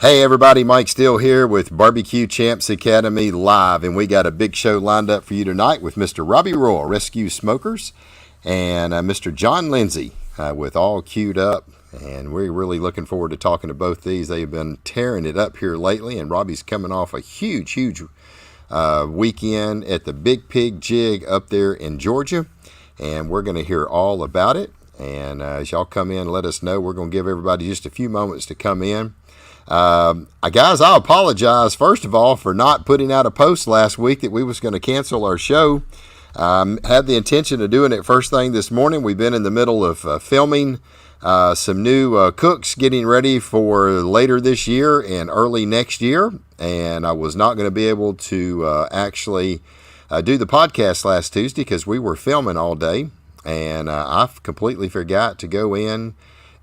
Hey everybody, Mike Steele here with BBQ Champs Academy Live, and we got a big show lined up for you tonight with Mr. Robby Rescue Smokers and Mr. John Lindsey with all queued up, and we're really looking forward to talking to both these. They've been tearing it up here lately, and Robby's coming off a huge weekend at the Big Pig Jig up there in Georgia, and we're going to hear all about it. And as y'all come in, let us know. We're going to give everybody just a few moments to come in. Guys, I apologize first of all for not putting out a post last week that we was going to cancel our show. Had the intention of doing it first thing this morning. We've been in the middle of filming some new cooks, getting ready for later this year and early next year, and I was not going to be able to actually do the podcast last Tuesday because we were filming all day, and I completely forgot to go in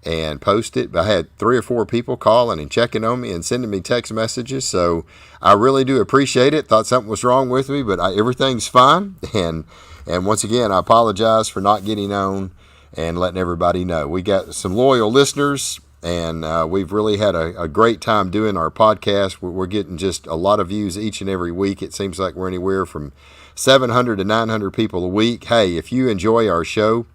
and post it. I had 3 or 4 people calling and checking on me and sending me text messages, so I really do appreciate it. Thought something was wrong with me, but everything's fine, and once again I apologize for not getting on and letting everybody know. We got some loyal listeners, and we've really had a great time doing our podcast. We're getting just a lot of views each and every week. It seems like we're anywhere from 700 to 900 people a week. Hey, if you enjoy our show,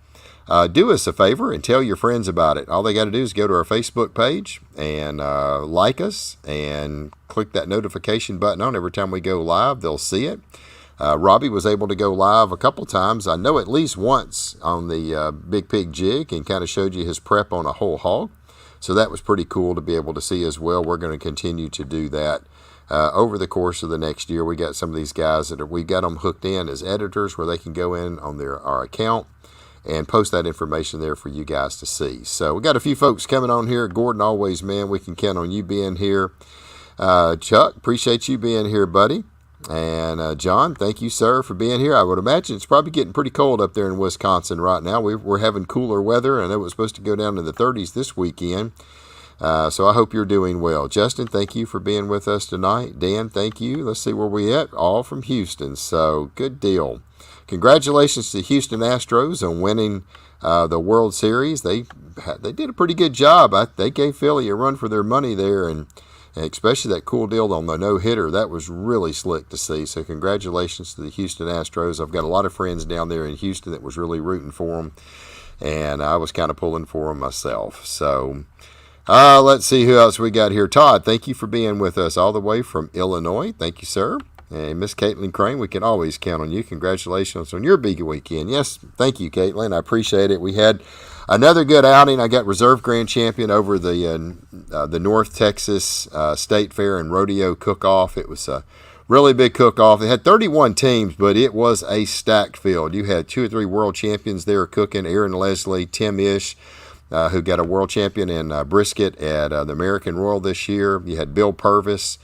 do us a favor and tell your friends about it. All they got to do is go to our Facebook page and like us and click that notification button on every time we go live. They'll see it. Robby was able to go live a couple times, I know at least once, on the Big Pig Jig, and kind of showed you his prep on a whole hog. So that was pretty cool to be able to see as well. We're going to continue to do that over the course of the next year. We got some of these guys we got them hooked in as editors where they can go in on our account and post that information there for you guys to see. So we got a few folks coming on here. Gordon, always, man, we can count on you being here. Chuck, appreciate you being here, buddy. And John, thank you, sir, for being here. I would imagine it's probably getting pretty cold up there in Wisconsin right now. We're having cooler weather. I know it was supposed to go down to the 30s this weekend. So I hope you're doing well. Justin, thank you for being with us tonight. Dan, thank you. Let's see where we at. All from Houston. So good deal. Congratulations to the Houston Astros on winning the World Series. They did a pretty good job. They gave Philly a run for their money there, and especially that cool deal on the no-hitter. That was really slick to see. So congratulations to the Houston Astros. I've got a lot of friends down there in Houston that was really rooting for them, and I was kind of pulling for them myself. So let's see who else we got here. Todd, thank you for being with us all the way from Illinois. Thank you, sir. And Miss Caitlin Crane, we can always count on you. Congratulations on your big weekend. Yes, thank you, Caitlin. I appreciate it. We had another good outing. I got reserve grand champion over the North Texas State Fair and Rodeo Cook-Off. It was a really big cook-off. They had 31 teams, but it was a stacked field. You had 2 or 3 world champions there cooking. Aaron Leslie, Tim Ish, who got a world champion in brisket at the American Royal this year. You had Bill Purvis.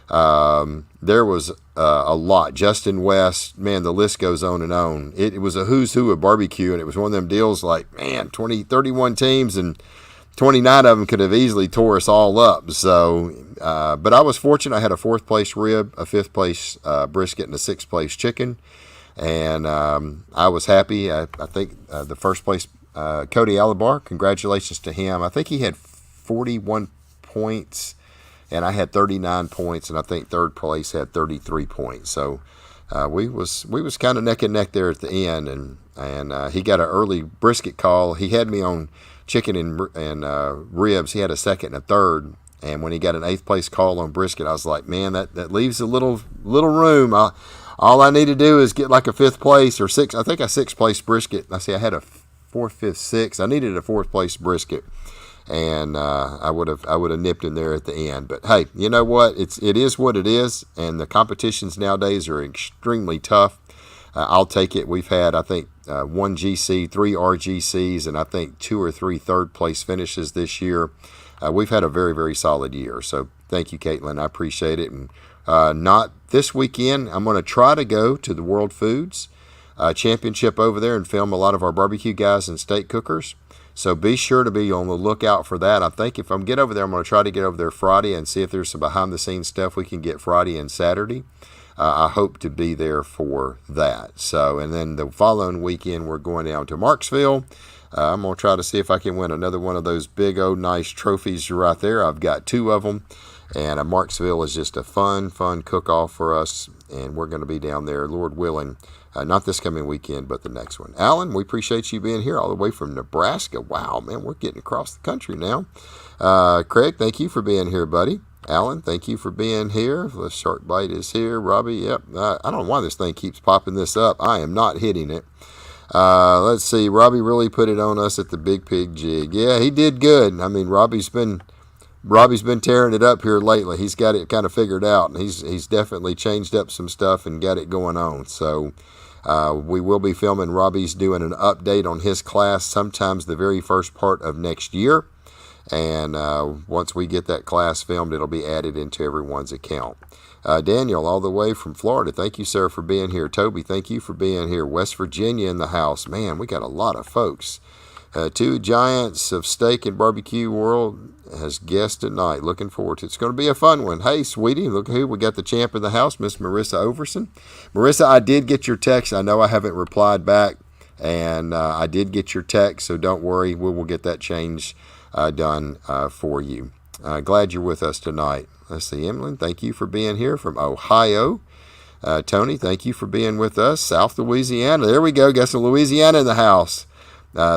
There was a lot. Justin West, man, the list goes on and on. It was a who's who of barbecue, and it was one of them deals like, man, 31 teams, and 29 of them could have easily tore us all up. So, but I was fortunate. I had a 4th place rib, a 5th place brisket, and a 6th place chicken, and I was happy. I think the 1st place, Cody Alabar, congratulations to him. I think he had 41 points. And I had 39 points, and I think 3rd place had 33 points. So we was kind of neck and neck there at the end, and he got an early brisket call. He had me on chicken and ribs. He had a 2nd and a 3rd, and when he got an 8th place call on brisket, I was like, man, that leaves a little room. All I need to do is get like a 5th place or 6th. I think a 6th place brisket. I had a 4th, 5th, 6th. I needed a 4th place brisket. And I would have nipped in there at the end. But hey, you know what? It is what it is, and the competitions nowadays are extremely tough. I'll take it. We've had, I think, 1 GC, 3 RGCs, and I think 2 or 3 3rd place finishes this year. We've had a very, very solid year. So thank you, Caitlin. I appreciate it. And not this weekend. I'm going to try to go to the World Foods Championship over there and film a lot of our barbecue guys and steak cookers. So be sure to be on the lookout for that. I think if I'm get over there, I'm going to try to get over there Friday and see if there's some behind-the-scenes stuff we can get Friday and Saturday. I hope to be there for that. So, and then the following weekend, we're going down to Marksville. I'm going to try to see if I can win another one of those big old nice trophies right there. I've got 2 of them. And Marksville is just a fun cook-off for us, and we're going to be down there, Lord willing, not this coming weekend, but the next one. Alan, we appreciate you being here all the way from Nebraska. Wow, man, we're getting across the country now. Craig, thank you for being here, buddy. Alan, thank you for being here. The Shark Bite is here. Robby, yep. I don't know why this thing keeps popping this up. I am not hitting it. Let's see. Robby really put it on us at the Big Pig Jig. Yeah, he did good. I mean, Robby's been tearing it up here lately. He's got it kind of figured out, and he's definitely changed up some stuff and got it going on. So we will be filming. Robby's doing an update on his class sometimes the very first part of next year. And once we get that class filmed, it'll be added into everyone's account. Daniel, all the way from Florida, thank you, sir, for being here. Toby, thank you for being here. West Virginia in the house. Man, we got a lot of folks. Two giants of steak and barbecue world has guest tonight. Looking forward to it. It's going to be a fun one. Hey, sweetie, look who we got, the champ in the house, Miss Marissa Overson. Marissa, I did get your text. I know I haven't replied back, and I did get your text, so don't worry. We will get that change done for you. Glad you're with us tonight. Let's see, Emily, thank you for being here from Ohio. Tony, thank you for being with us. South Louisiana. There we go. Got some Louisiana in the house.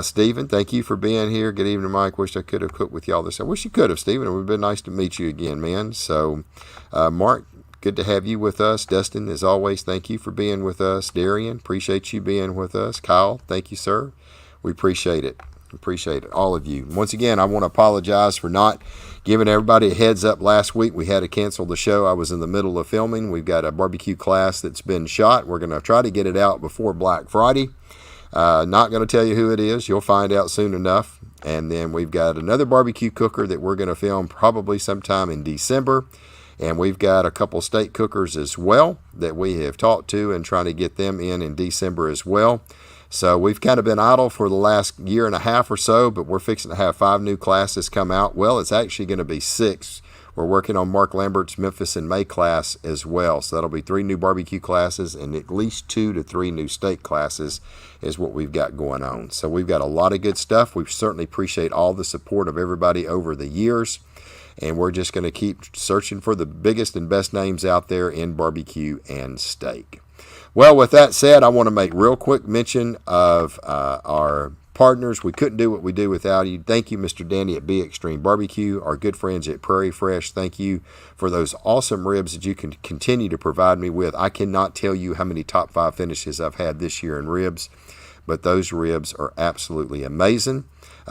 Stephen, thank you for being here. Good evening, Mike. Wish I could have cooked with y'all this. I wish you could have, Stephen. It would have been nice to meet you again, man. So, Mark, good to have you with us. Dustin, as always, thank you for being with us. Darian, appreciate you being with us. Kyle, thank you, sir. We appreciate it. Appreciate it, all of you. Once again, I want to apologize for not giving everybody a heads up last week. We had to cancel the show. I was in the middle of filming. We've got a barbecue class that's been shot. We're going to try to get it out before Black Friday. Not going to tell you who it is. You'll find out soon enough. And then we've got another barbecue cooker that we're going to film probably sometime in December. And we've got a couple steak cookers as well that we have talked to and trying to get them in December as well. So we've kind of been idle for the last year and a half or so, but we're fixing to have 5 new classes come out. Well, it's actually going to be 6. We're working on Mark Lambert's Memphis in May class as well. So that'll be 3 new barbecue classes and at least 2 to 3 new steak classes is what we've got going on. So we've got a lot of good stuff. We certainly appreciate all the support of everybody over the years. And we're just going to keep searching for the biggest and best names out there in barbecue and steak. Well, with that said, I want to make real quick mention of our partners. We couldn't do what we do without you. Thank you, Mr. Danny at Be Extreme Barbecue, our good friends at Prairie Fresh. Thank you for those awesome ribs that you can continue to provide me with. I cannot tell you how many top 5 finishes I've had this year in ribs, but those ribs are absolutely amazing.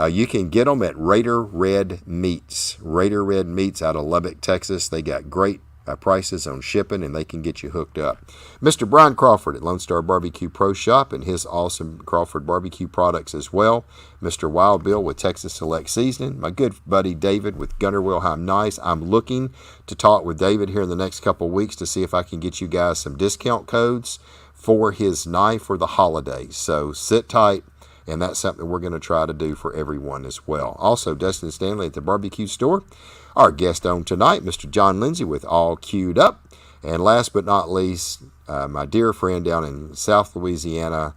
You can get them at Raider Red Meats. Raider Red Meats out of Lubbock, Texas. They got great prices on shipping, and they can get you hooked up. Mr. Brian Crawford at Lone Star Barbecue Pro Shop and his awesome Crawford barbecue products as well. Mr. Wild Bill with Texas Select Seasoning. My good buddy David with Gunner Wilhelm Nice. I'm looking to talk with David here in the next couple of weeks to see if I can get you guys some discount codes for his knife for the holidays. So sit tight. And that's something we're going to try to do for everyone as well. Also, Dustin Stanley at the barbecue store. Our guest on tonight, Mr. John Lindsey with All Queued Up. And last but not least, my dear friend down in South Louisiana,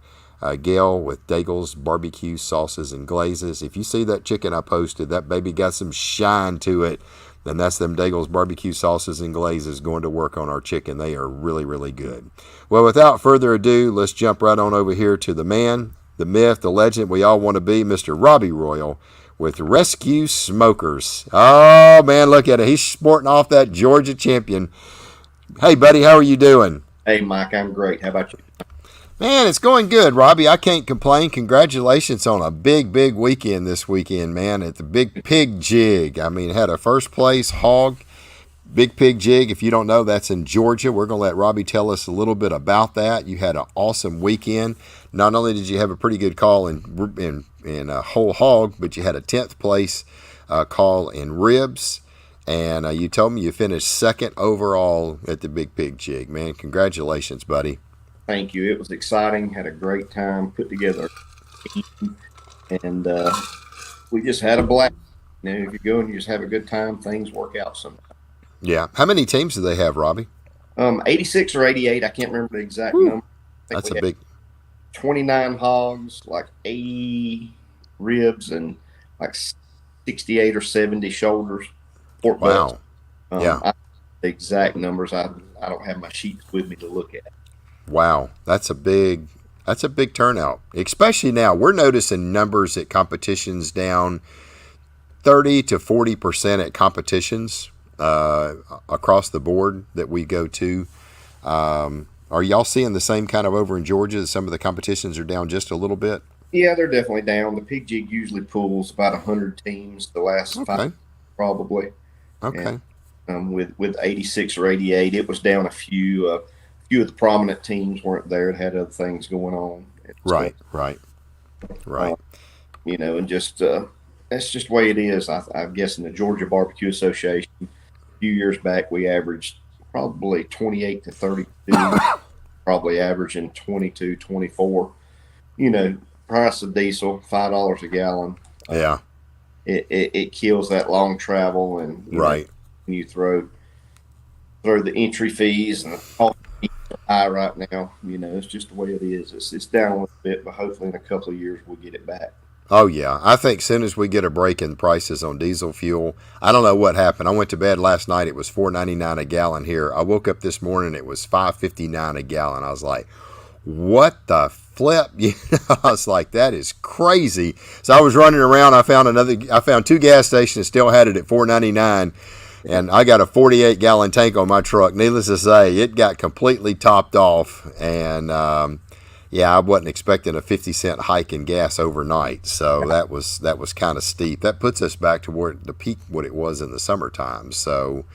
Gail with Daigle's Barbecue Sauces and Glazes. If you see that chicken I posted, that baby got some shine to it. Then that's them Daigle's Barbecue Sauces and Glazes going to work on our chicken. They are really, really good. Well, without further ado, let's jump right on over here to the man, the myth, the legend we all want to be, Mr. Robby Royal with Rescue Smokers. Oh, man, look at it. He's sporting off that Georgia champion. Hey, buddy, how are you doing? Hey, Mike, I'm great. How about you? Man, it's going good, Robby. I can't complain. Congratulations on a big, big weekend this weekend, man, at the Big Pig Jig. I mean, had a first place hog. Big Pig Jig, if you don't know, that's in Georgia. We're going to let Robby tell us a little bit about that. You had an awesome weekend. Not only did you have a pretty good call in a whole hog, but you had a 10th place call in ribs. And you told me you finished 2nd overall at the Big Pig Jig. Man, congratulations, buddy. Thank you. It was exciting. Had a great time, put together a team, and we just had a blast. You know, if you go and you just have a good time, things work out sometimes. Yeah. How many teams do they have, Robby? 86 or 88. I can't remember the exact number. That's a big. 29 hogs, like 80 ribs, and like 68 or 70 shoulders. Pork butts. Wow. Yeah. The exact numbers, I don't have my sheets with me to look at. Wow. That's a big turnout. Especially now. We're noticing numbers at competitions down 30 to 40% at competitions across the board that we go to. Are y'all seeing the same kind of over in Georgia? Some of the competitions are down just a little bit. Yeah, they're definitely down. The Pig Jig usually pulls about 100 teams the last 5, Okay. probably. And Okay. with 86 or 88, it was down a few. Few of the prominent teams weren't there; it had other things going on. And so, Right. Right. uh, Right. and just that's just the way it is. I'm guessing the Georgia Barbecue Association. A few years back, we averaged probably 28 to 32, probably averaging 22, 24. Price of diesel, $5 a gallon. Yeah. It kills that long travel, and Right. you throw the entry fees and the cost are high right now. It's just the way it is. It's down a little bit, but hopefully in a couple of years we'll get it back. Oh yeah, I think soon as we get a break in prices on diesel fuel, I don't know what happened. I went to bed last night; it was $4.99 a gallon here. I woke up this morning; it was $5.59 a gallon. I was like, "What the flip?" I was like, "That is crazy." So I was running around. I found two gas stations still had it at $4.99, and I got a 48-gallon tank on my truck. Needless to say, it got completely topped off, and yeah, I wasn't expecting a 50-cent hike in gas overnight, so that was kind of steep. That puts us back to where the peak what it was in the summertime. So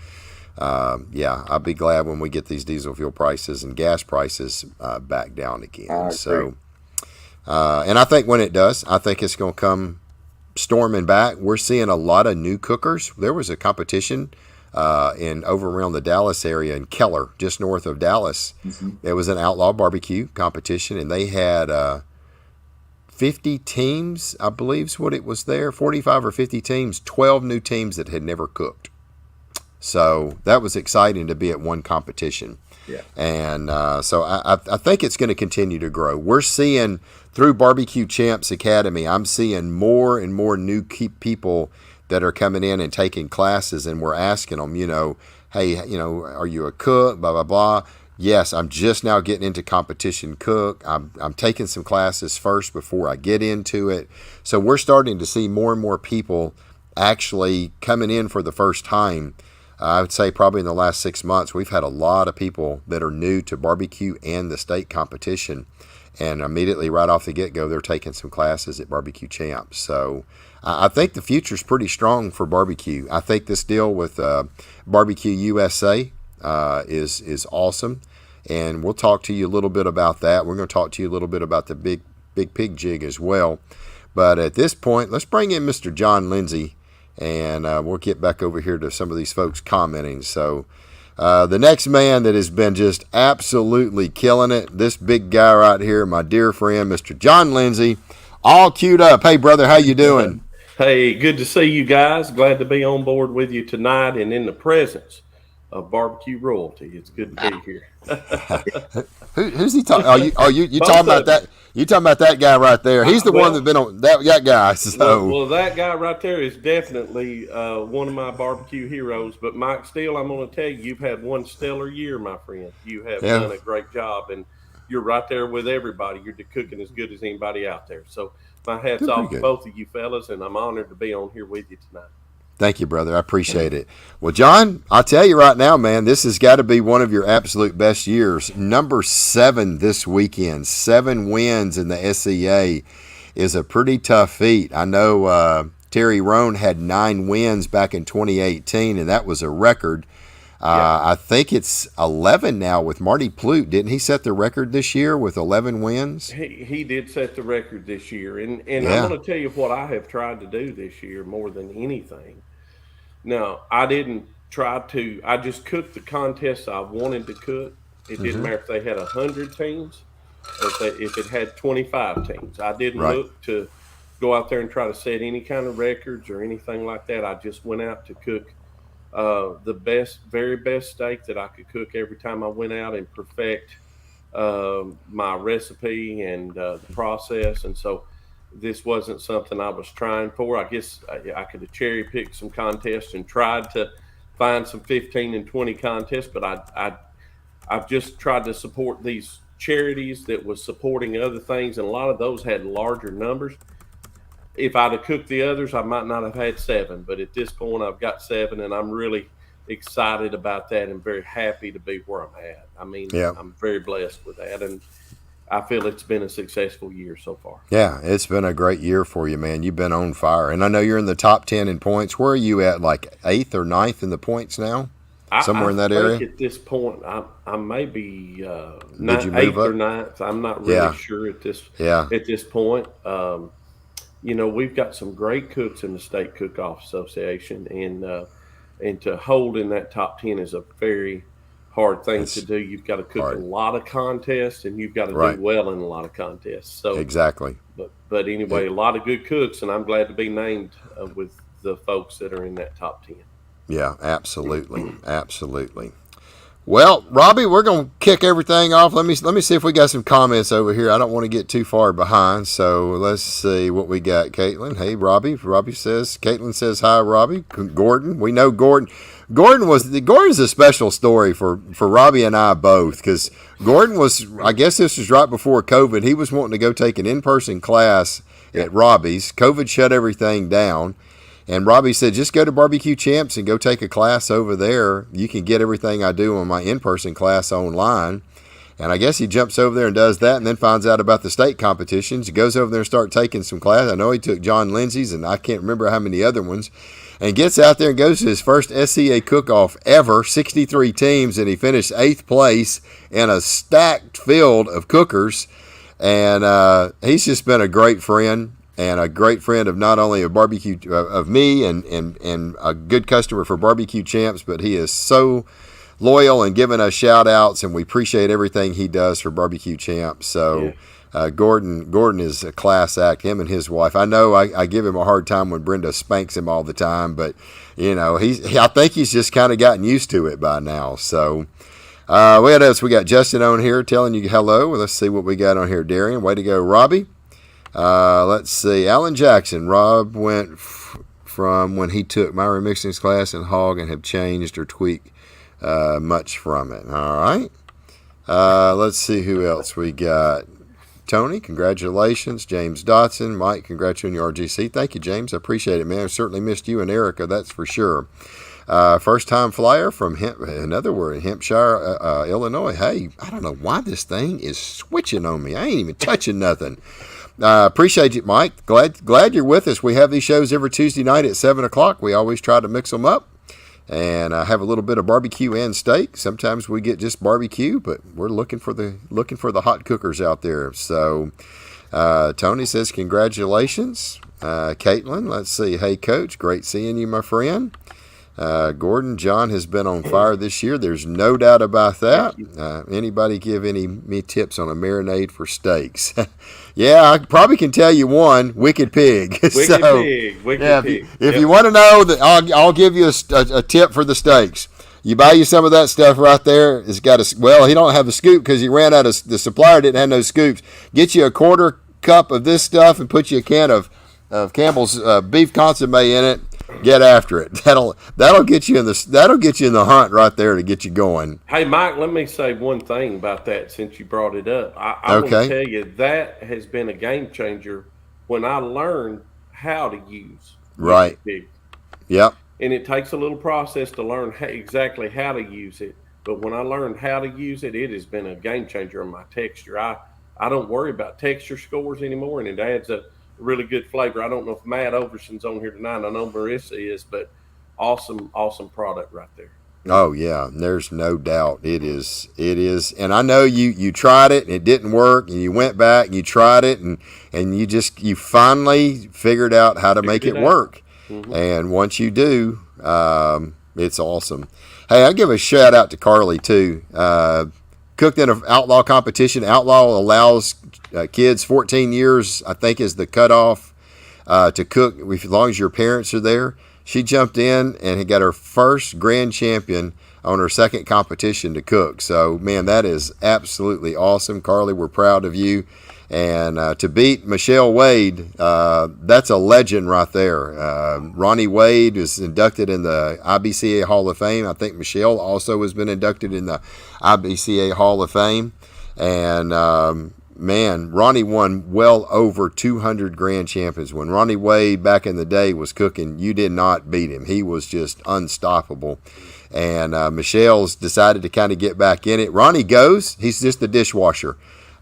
yeah, I'll be glad when we get these diesel fuel prices and gas prices back down again. So and I think when it does, I think it's going to come storming back. We're seeing a lot of new cookers. There was a competition in over around the Dallas area in Keller, just north of Dallas. Mm-hmm. There was an outlaw barbecue competition, and they had 50 teams, I believe is what it was there, 45 or 50 teams, 12 new teams that had never cooked. So that was exciting to be at one competition. Yeah. And so I think it's going to continue to grow. We're seeing through Barbecue Champs Academy, I'm seeing more and more new people that are coming in and taking classes, and we're asking them, hey, are you a cook? Blah, blah, blah. Yes, I'm just now getting into competition cook. I'm taking some classes first before I get into it. So we're starting to see more and more people actually coming in for the first time. I would say probably in the last 6 months, we've had a lot of people that are new to barbecue and the state competition. And immediately right off the get-go, they're taking some classes at Barbecue Champs. So I think the future's pretty strong for barbecue. I think this deal with Barbecue USA is awesome. And we'll talk to you a little bit about that. We're going to talk to you a little bit about the Big Pig Jig as well. But at this point, let's bring in Mr. John Lindsey, and we'll get back over here to some of these folks commenting. So the next man that has been just absolutely killing it, this big guy right here, my dear friend, Mr. John Lindsey, all queued up. Hey, brother, how you doing? Hey, good to see you guys. Glad to be on board with you tonight and in the presence of barbecue royalty. It's good to be here. Who's he talking? You talking about that? You talking about that guy right there? He's the one that's been on that guy. So well, that guy right there is definitely one of my barbecue heroes. But Mike Steele, I'm going to tell you, you've had one stellar year, my friend. You have done a great job, and you're right there with everybody. You're cooking as good as anybody out there. So my hat's off to both of you fellas, and I'm honored to be on here with you tonight. Thank you, brother. I appreciate it. Well, John, I'll tell you right now, man, this has got to be one of your absolute best years. Number 7 this weekend, 7 wins in the SEA is a pretty tough feat. I know Terry Roan had 9 wins back in 2018, and that was a record. I think it's 11 now with Marty Plute. Didn't he set the record this year with 11 wins? He did set the record this year. And I'm going to tell you what I have tried to do this year more than anything. Now, I didn't try to – I just cooked the contests I wanted to cook. It didn't matter if they had 100 teams or if it had 25 teams. I didn't look to go out there and try to set any kind of records or anything like that. I just went out to cook the very best steak that I could cook every time I went out and perfect my recipe and the process. And so this wasn't something I was trying for. I guess I could have cherry picked some contests and tried to find some 15 and 20 contests, but I've just tried to support these charities that was supporting other things, and a lot of those had larger numbers. If I'd have cooked the others, I might not have had 7, but at this point I've got 7, and I'm really excited about that and very happy to be where I'm at. I mean, I'm very blessed with that, and I feel it's been a successful year so far. Yeah, it's been a great year for you, man. You've been on fire. And I know you're in the top 10 in points. Where are you at, like 8th or 9th in the points now? Somewhere in that area? At this point, I may be 8th or 9th. I'm not really sure at this point. We've got some great cooks in the State Cook-Off Association, and to hold in that top 10 is a very hard thing to do. You've got to cook a lot of contests, and you've got to do well in a lot of contests. So exactly. But anyway, a lot of good cooks, and I'm glad to be named with the folks that are in that top 10. Yeah, absolutely, absolutely. Well, Robby, we're gonna kick everything off. Let me see if we got some comments over here. I don't want to get too far behind, so let's see what we got. Caitlin, hey Robby. Caitlin says hi, Robby. Gordon, we know Gordon. Gordon's a special story for Robby and I both, because Gordon was, I guess this was right before COVID. He was wanting to go take an in-person class at Robby's. COVID shut everything down. And Robby said, just go to BBQ Champs and go take a class over there. You can get everything I do on my in-person class online. And I guess he jumps over there and does that, and then finds out about the state competitions. He goes over there and starts taking some class. I know he took John Lindsey's, and I can't remember how many other ones. And gets out there and goes to his first SCA cook-off ever, 63 teams, and he finished 8th place in a stacked field of cookers. And he's just been a great friend. And a great friend of not only of me and a good customer for BBQ Champs, but he is so loyal and giving us shout outs, and we appreciate everything he does for BBQ Champs. So Gordon is a class act, him and his wife. I know I give him a hard time when Brenda spanks him all the time, but I think he's just kind of gotten used to it by now. So what else? We got Justin on here telling you hello. Let's see what we got on here. Darian, way to go, Robby. Let's see. Alan Jackson. Rob went from when he took my remixing class in Hog and have changed or tweaked much from it. All right. Let's see who else we got. Tony, congratulations. James Dotson. Mike, congrats on your RGC. Thank you, James. I appreciate it, man. I certainly missed you and Erica, that's for sure. First time flyer from Hampshire, Illinois. Hey, I don't know why this thing is switching on me. I ain't even touching nothing. Appreciate it, Mike. Glad you're with us. We have these shows every Tuesday night at 7 o'clock. We always try to mix them up and have a little bit of barbecue and steak. Sometimes we get just barbecue, but we're looking for the hot cookers out there. So Tony says congratulations. Caitlin, let's see. Hey, Coach, great seeing you, my friend. Gordon, John has been on fire this year. There's no doubt about that. Anybody give me tips on a marinade for steaks? Yeah, I probably can tell you one. Wicked Pig. Wicked Pig. If you want to know, that I'll give you a tip for the steaks. You buy you some of that stuff right there. It's got he don't have a scoop because he ran out of, the supplier didn't have no scoops. Get you a quarter cup of this stuff and put you a can of Campbell's beef consomme in it. Get after it. That'll get you in the hunt right there to get you going. Hey, Mike, let me say one thing about that since you brought it up. I want to tell you that has been a game changer when I learned how to use right. Pig. Yep. And it takes a little process to learn exactly how to use it. But when I learned how to use it, it has been a game changer on my texture. I don't worry about texture scores anymore, and it adds a really good flavor. I don't know if Matt Overson's on here tonight. I know Marissa is, but awesome product right there. Oh yeah, there's no doubt. It is. And I know you tried it and it didn't work, and you went back and you tried it and you finally figured out how to make it work. Mm-hmm. And once you do, it's awesome. Hey, I give a shout out to Carly too. Cooked in an outlaw competition. Outlaw allows kids 14 years, I think, is the cutoff to cook as long as your parents are there. She jumped in and got her first grand champion on her second competition to cook. So, man, that is absolutely awesome. Carly, we're proud of you. And to beat Michelle Wade, that's a legend right there. Ronnie Wade is inducted in the IBCA Hall of Fame. I think Michelle also has been inducted in the IBCA Hall of Fame. And man, Ronnie won well over 200 grand champions. When Ronnie Wade back in the day was cooking, you did not beat him. He was just unstoppable. And Michelle's decided to kind of get back in it. Ronnie goes. He's just the dishwasher.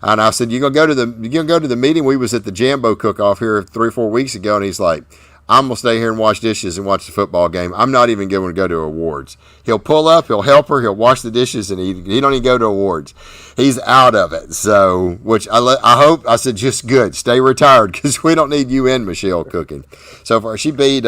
And I said, "You gonna go to the meeting?" We was at the Jambo cook-off here 3 or 4 weeks ago, and he's like, "I'm gonna stay here and wash dishes and watch the football game. I'm not even going to go to awards." He'll pull up, he'll help her, he'll wash the dishes, and he don't even go to awards. He's out of it. So, which I hope, I said, just good, stay retired, because we don't need you and Michelle cooking. So far, she beat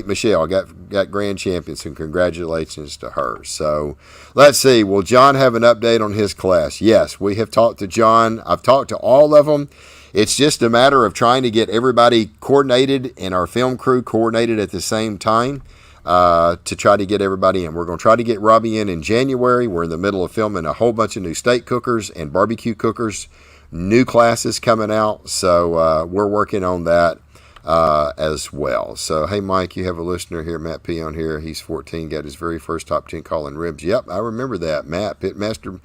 Michelle, got grand champions, and congratulations to her. So let's see. Will John have an update on his class? Yes, we have talked to John. I've talked to all of them. It's just a matter of trying to get everybody coordinated and our film crew coordinated at the same time to try to get everybody in. We're going to try to get Robby in January. We're in the middle of filming a whole bunch of new steak cookers and barbecue cookers, new classes coming out. So we're working on that as well. So, hey, Mike, you have a listener here, Matt P. on here. He's 14, got his very first top 10 call in ribs. Yep, I remember that. Matt, Pitmaster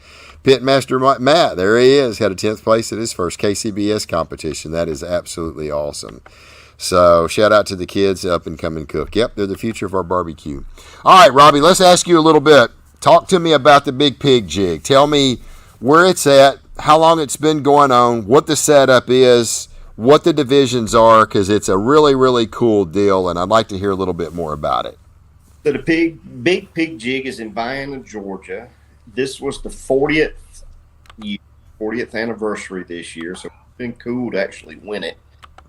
Matt, there he is. Had a 10th place at his first KCBS competition. That is absolutely awesome. So, shout out to the kids, up and coming cook. Yep, they're the future of our barbecue. All right, Robby, let's ask you a little bit. Talk to me about the Big Pig Jig. Tell me where it's at, how long it's been going on, what the setup is, what the divisions are, because it's a really, really cool deal, and I'd like to hear a little bit more about it. So the Big Pig Jig is in Vienna, Georgia. This was the 40th anniversary this year, so it's been cool to actually win it.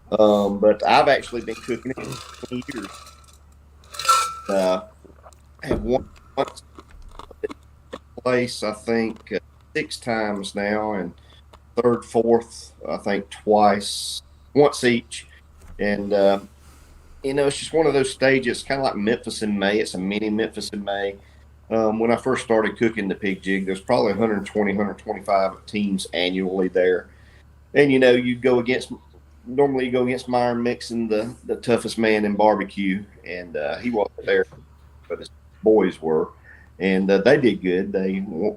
But I've actually been cooking it for 20 years. I have won place, I think, 6 times now, and third, fourth, I think twice, once each. And, it's just one of those stages, kind of like Memphis in May. It's a mini Memphis in May. When I first started cooking the Pig Jig, there's probably 120, 125 teams annually there. And, you go against Myron Mixon, the toughest man in barbecue. And he wasn't there, but his boys were. And they did good.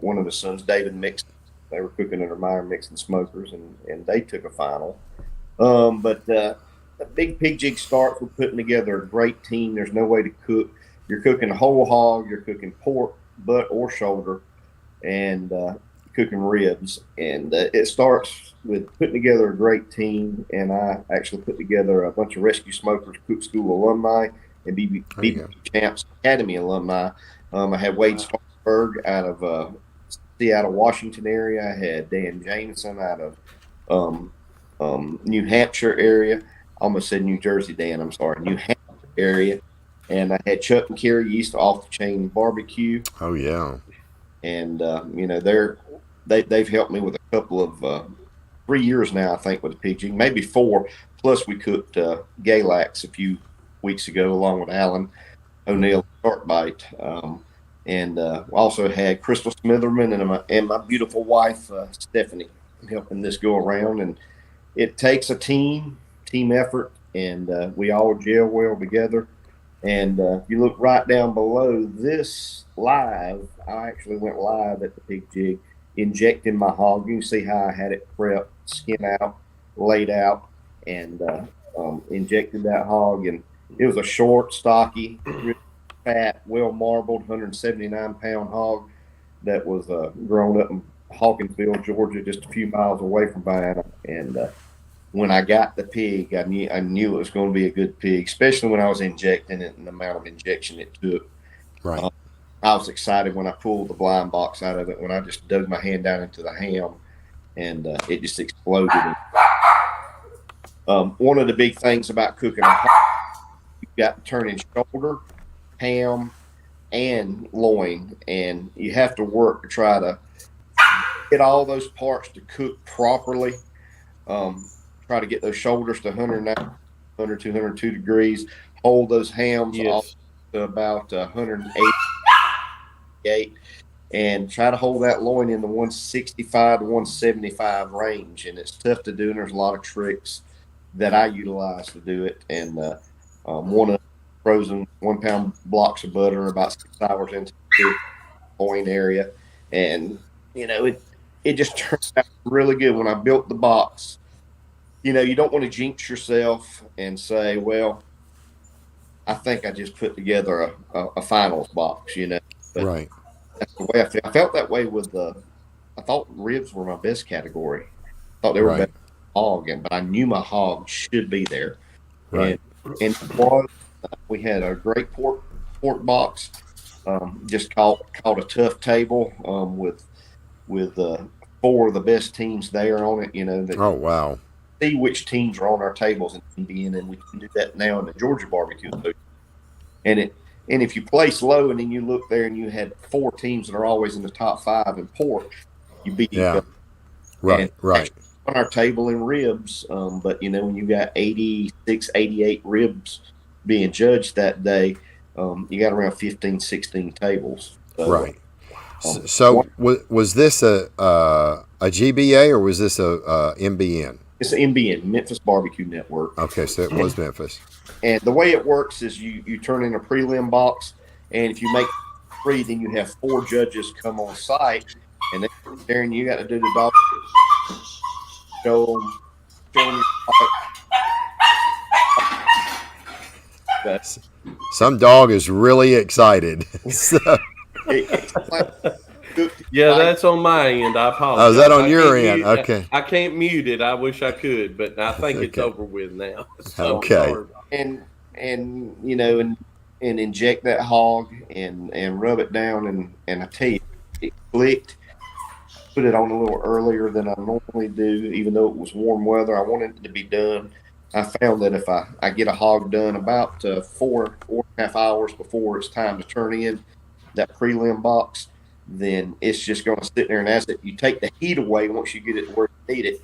One of the sons, David Mixon, they were cooking under Myron Mixon smokers, and they took a final. But the Big Pig Jig starts with putting together a great team. There's no way to cook. You're cooking a whole hog. You're cooking pork, butt, or shoulder, and cooking ribs. And it starts with putting together a great team. And I actually put together a bunch of Rescue Smokers Cook School alumni and BBQ Champs Academy alumni. I had Wade Spartanburg out of Seattle, Washington area. I had Dan Jameson out of New Hampshire area. I almost said New Jersey, Dan. I'm sorry, New Hampshire area. And I had Chuck and Kerry East Off the Chain Barbecue. Oh yeah. And they've helped me with a couple of 3 years now, I think, with the Pig Jig, maybe 4. Plus we cooked Galax a few weeks ago along with Alan O'Neill Shark Bite. And also had Crystal Smitherman and my beautiful wife, Stephanie, helping this go around. And it takes a team effort, and we all gel well together. And if you look right down below this live, I actually went live at the Pig Jig, injecting my hog. You can see how I had it prepped, skin out, laid out, and injected that hog. And it was a short, stocky, fat, well marbled, 179-pound hog that was grown up in Hawkinsville, Georgia, just a few miles away from Vienna. And when I got the pig, I knew it was going to be a good pig, especially when I was injecting it and the amount of injection it took. Right. I was excited when I pulled the blind box out of it, when I just dug my hand down into the ham, and it just exploded. One of the big things about cooking a hog, you've got to turn in shoulder, ham, and loin, and you have to work to try to get all those parts to cook properly. Try to get those shoulders to 102 degrees, hold those hams off to about 188, and try to hold that loin in the 165 to 175 range. And it's tough to do, and there's a lot of tricks that I utilize to do it. And one of frozen 1 pound blocks of butter about 6 hours into the loin area. And, it just turned out really good when I built the box. You don't want to jinx yourself and say, well, I think I just put together a finals box, But Right. that's the way I felt. I felt that way with I thought ribs were my best category. I thought they were Right. better than hog, but I knew my hog should be there. Right. And it was, we had a great pork box, just called a tough table, with 4 of the best teams there on it. That Oh, wow. see which teams are on our tables in Indian, and we can do that now in the Georgia barbecue. And if you place low and then you look there and you had 4 teams that are always in the top 5 in pork, you beat each Yeah. other. Right. And Right. on our table in ribs, but when you got 86, 88 ribs being judged that day, you got around 15, 16 tables. So, Right. So was this a GBA or was this a MBN? it's an MBN, Memphis Barbecue Network. Okay, so it was Memphis. And the way it works is you turn in a prelim box, and if you make 3, then you have 4 judges come on site, and they're there, and you got to do the dog show them your product. Some dog is really excited. So, It's like Yeah, that's on my end. I apologize. oh, is that on I your can't end? mute- Okay. I can't mute it. I wish I could, but I think it's Okay. over with now. So Okay. sorry. and inject that hog and rub it down, and I tell you, it clicked. Put it on a little earlier than I normally do, even though it was warm weather. I wanted it to be done. I found that if I get a hog done about 4.5 hours before it's time to turn in that prelim box, then it's just going to sit there. And as you take the heat away, once you get it where you need it,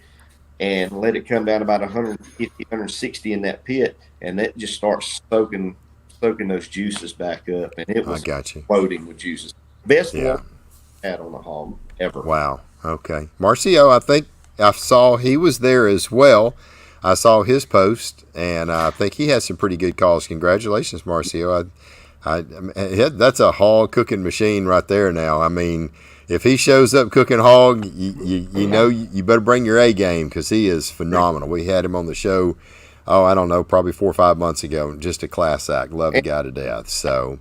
and let it come down about 150, 160 in that pit, and that just starts soaking those juices back up. And it I was got you. floating with juices. Best Yeah. one I had on a hog ever. Wow. Okay. Marcio, I think I saw he was there as well. I saw his post, and I think he had some pretty good calls. Congratulations, Marcio. That's a hog cooking machine right there now. I mean, if he shows up cooking hog, you know you better bring your A game because he is phenomenal. We had him on the show, I don't know, probably 4 or 5 months ago. Just a class act. Love the guy to death. So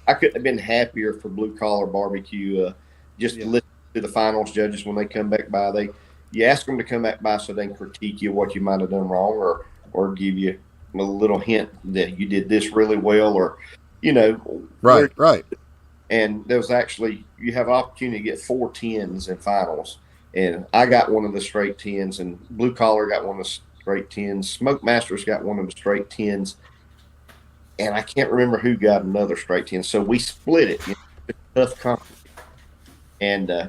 I couldn't have been happier for Blue Collar Barbecue. To listen to the finals judges when they come back by. You ask them to come back by so they can critique you what you might have done wrong, or give you a little hint that you did this really well, or right. And there was actually, you have an opportunity to get 4 10s in finals, and I got one of the straight 10s, and Blue Collar got one of the straight 10s. Smoke Masters got one of the straight 10s, and I can't remember who got another straight 10. So we split it. Tough competition. And I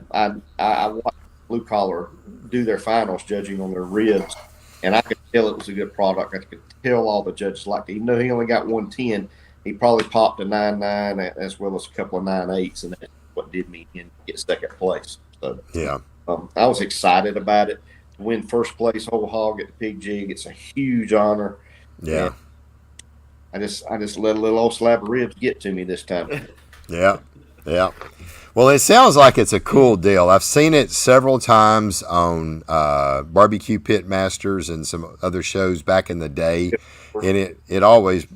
watched Blue Collar do their finals judging on their ribs, and I could tell it was a good product. I could tell all the judges liked it. Even though he only got 1 10, he probably popped a 9.9 as well as a couple of 9.8s, and that's what did me in get second place. So Yeah. I was excited about it. To win first place whole hog at the Pig Jig, it's a huge honor. Yeah. And I just let a little old slab of ribs get to me this time. Yeah. Well, it sounds like it's a cool deal. I've seen it several times on Barbecue Pit Masters and some other shows back in the day, and it always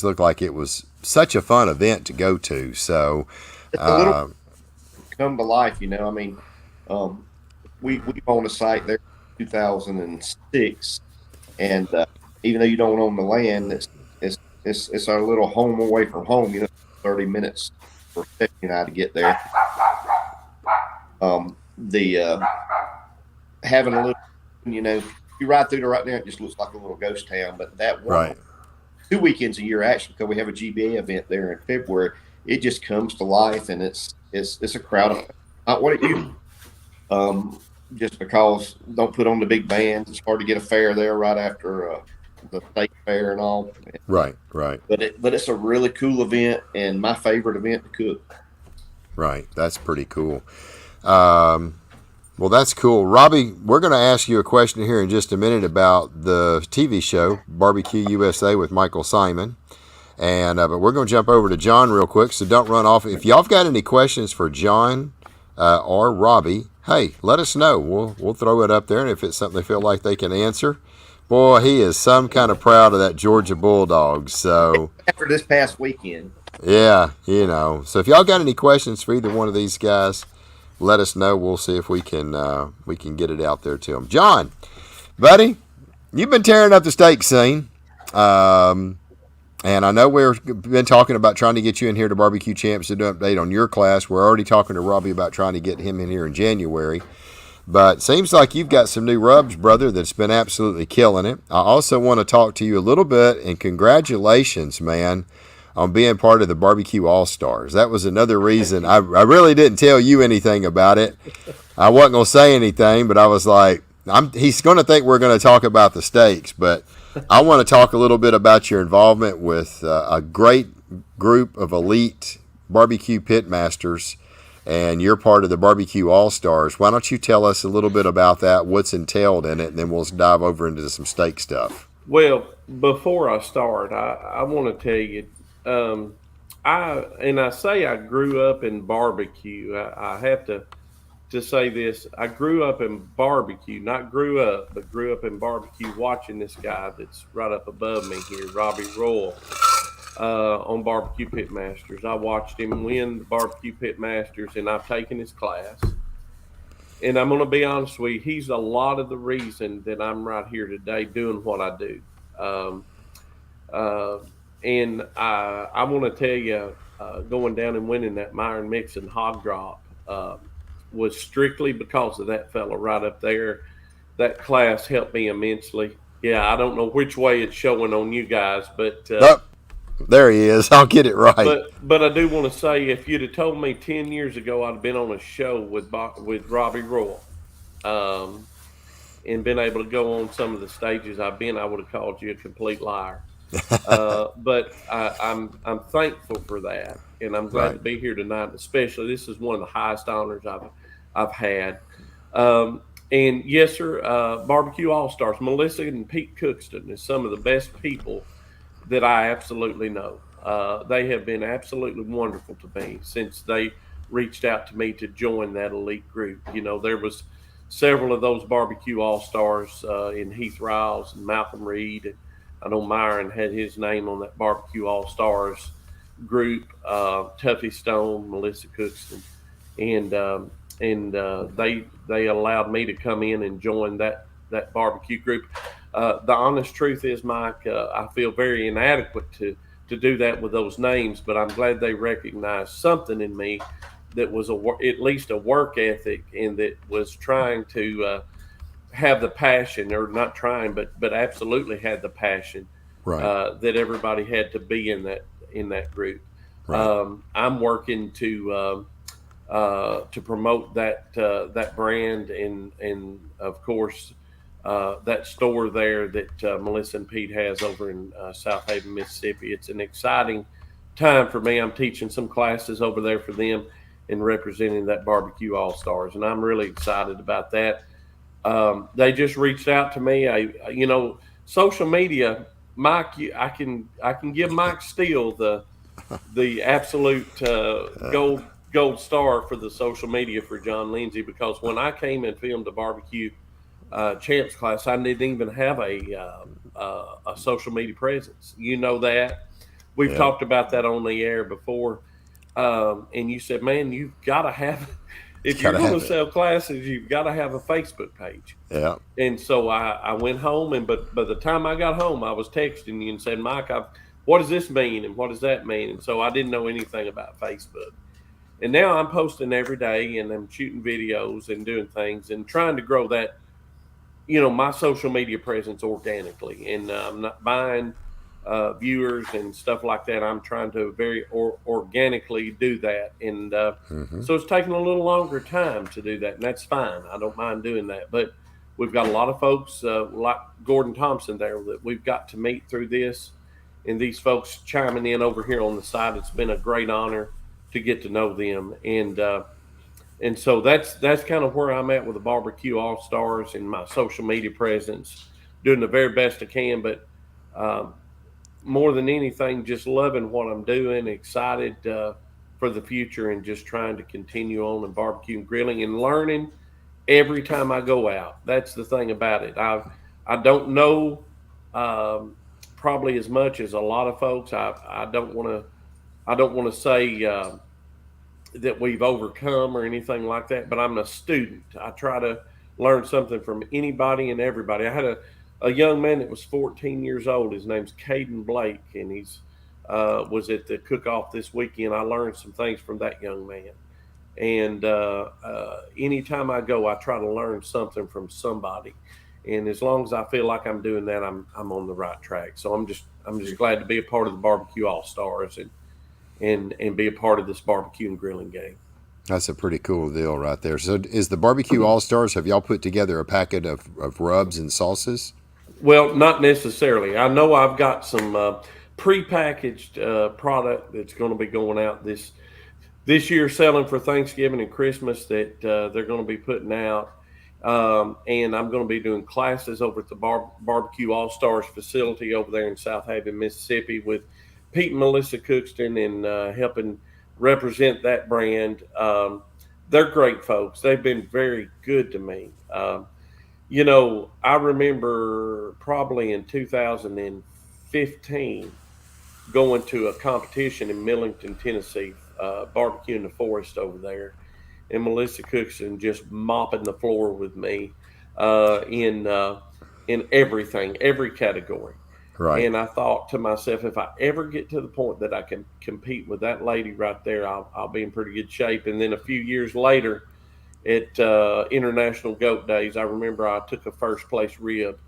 looked like it was such a fun event to go to. So It's a little come to life, I mean, we own a site there in 2006, and even though you don't own the land, it's our little home away from home. 30 minutes for Stephanie and I to get there. Having a little, you ride through there right now, it just looks like a little ghost town. But that one, right. 2 weekends a year, actually, because we have a GBA event there in February, it just comes to life, and it's a crowd of not what it used. Just because don't put on the big bands, it's hard to get a fair there right after the state fair and all. Right. But it's a really cool event, and my favorite event to cook. Right. That's pretty cool. Well, that's cool. Robby, we're going to ask you a question here in just a minute about the TV show, Barbecue USA with Michael Simon. And but we're going to jump over to John real quick, so don't run off. If y'all have got any questions for John or Robby, hey, let us know. We'll throw it up there, and if it's something they feel like they can answer, boy, he is some kind of proud of that Georgia Bulldogs. So after this past weekend, yeah, So if y'all got any questions for either one of these guys, let us know. We'll see if we can get it out there to them. John, buddy, you've been tearing up the steak scene. And I know we've been talking about trying to get you in here to Barbecue Champs to do an update on your class. We're already talking to Robby about trying to get him in here in January. But seems like you've got some new rubs, brother, that's been absolutely killing it. I also want to talk to you a little bit, and congratulations, man, on being part of the Barbecue All-Stars. That was another reason. I really didn't tell you anything about it. I wasn't going to say anything, but I was like, he's going to think we're going to talk about the steaks, but I want to talk a little bit about your involvement with a great group of elite barbecue pit masters, and you're part of the Barbecue All-Stars. Why don't you tell us a little bit about that, what's entailed in it, and then we'll dive over into some steak stuff. Well, before I start, I want to tell you, I say I grew up in barbecue. I have to say this. I grew up in barbecue, not grew up, but grew up in barbecue watching this guy that's right up above me here, Robby Royal, on Barbecue Pit Masters. I watched him win the Barbecue Pit Masters, and I've taken his class. And I'm going to be honest with you, he's a lot of the reason that I'm right here today doing what I do. And I want to tell you, going down and winning that Myron Mixon hog drop was strictly because of that fella right up there. That class helped me immensely. Yeah, I don't know which way it's showing on you guys, but there he is. I'll get it right. But I do want to say, if you'd have told me 10 years ago I'd have been on a show with Robby Royal, and been able to go on some of the stages I've been, I would have called you a complete liar. But I'm thankful for that, and I'm glad to be here tonight. Especially, this is one of the highest honors I've had. And yes, sir, Barbecue All-Stars, Melissa and Pete Cookston is some of the best people that I absolutely know. They have been absolutely wonderful to me since they reached out to me to join that elite group. There was several of those Barbecue All-Stars in Heath Riles and Malcolm Reed. And I know Myron had his name on that Barbecue All-Stars group, Tuffy Stone, Melissa Cookston, and they allowed me to come in and join that barbecue group. The honest truth is, Mike, I feel very inadequate to do that with those names, but I'm glad they recognized something in me that was at least a work ethic, and that was trying to have the passion, or not trying, but absolutely had the passion that everybody had to be in that group. Right. I'm working to promote that brand, and of course that store there that Melissa and Pete has over in South Haven, Mississippi. It's an exciting time for me. I'm teaching some classes over there for them and representing that Barbecue All-Stars, and I'm really excited about that. They just reached out to me. Social media, Mike, I can give Mike Steele the absolute gold star for the social media for John Lindsey, because when I came and filmed a Barbecue Champs class, I didn't even have a social media presence. You know that. We've talked about that on the air before. And you said, man, you've got to have, if you're going to sell classes, you've got to have a Facebook page. Yeah. And so I went home, and but by the time I got home, I was texting you and said, Mike, what does this mean, and what does that mean? And so I didn't know anything about Facebook. And now I'm posting every day, and I'm shooting videos and doing things and trying to grow that, my social media presence organically. And I'm not buying viewers and stuff like that. I'm trying to very organically do that. And so it's taking a little longer time to do that, and that's fine. I don't mind doing that. But we've got a lot of folks like Gordon Thompson there that we've got to meet through this, and these folks chiming in over here on the side. It's been a great honor to get to know them. And so that's kind of where I'm at with the Barbecue All Stars and my social media presence, doing the very best I can. But um, more than anything, just loving what I'm doing, excited for the future, and just trying to continue on and barbecue and grilling and learning every time I go out. That's the thing about it. I don't know um, probably as much as a lot of folks. I don't want to say that we've overcome or anything like that, but I'm a student. I try to learn something from anybody and everybody. I had a young man that was 14 years old. His name's Caden Blake, and he's was at the cook-off this weekend. I learned some things from that young man. And anytime I go, I try to learn something from somebody. And as long as I feel like I'm doing that, I'm on the right track. So I'm just glad to be a part of the Barbecue All Stars and be a part of this barbecue and grilling game. That's a pretty cool deal right there. So, is the Barbecue All Stars, have y'all put together a packet of rubs and sauces? Well, not necessarily. I know I've got some prepackaged product that's going to be going out this year, selling for Thanksgiving and Christmas, that they're going to be putting out. And I'm going to be doing classes over at the Barbecue All Stars facility over there in South Haven, Mississippi, with Pete and Melissa Cookston, and helping represent that brand. They're great folks. They've been very good to me. I remember probably in 2015 going to a competition in Millington, Tennessee, barbecue in the forest over there, and Melissa Cookson just mopping the floor with me in everything, every category. Right. And I thought to myself, if I ever get to the point that I can compete with that lady right there, I'll be in pretty good shape. And then a few years later, at International Goat Days, I remember I took a first place rib,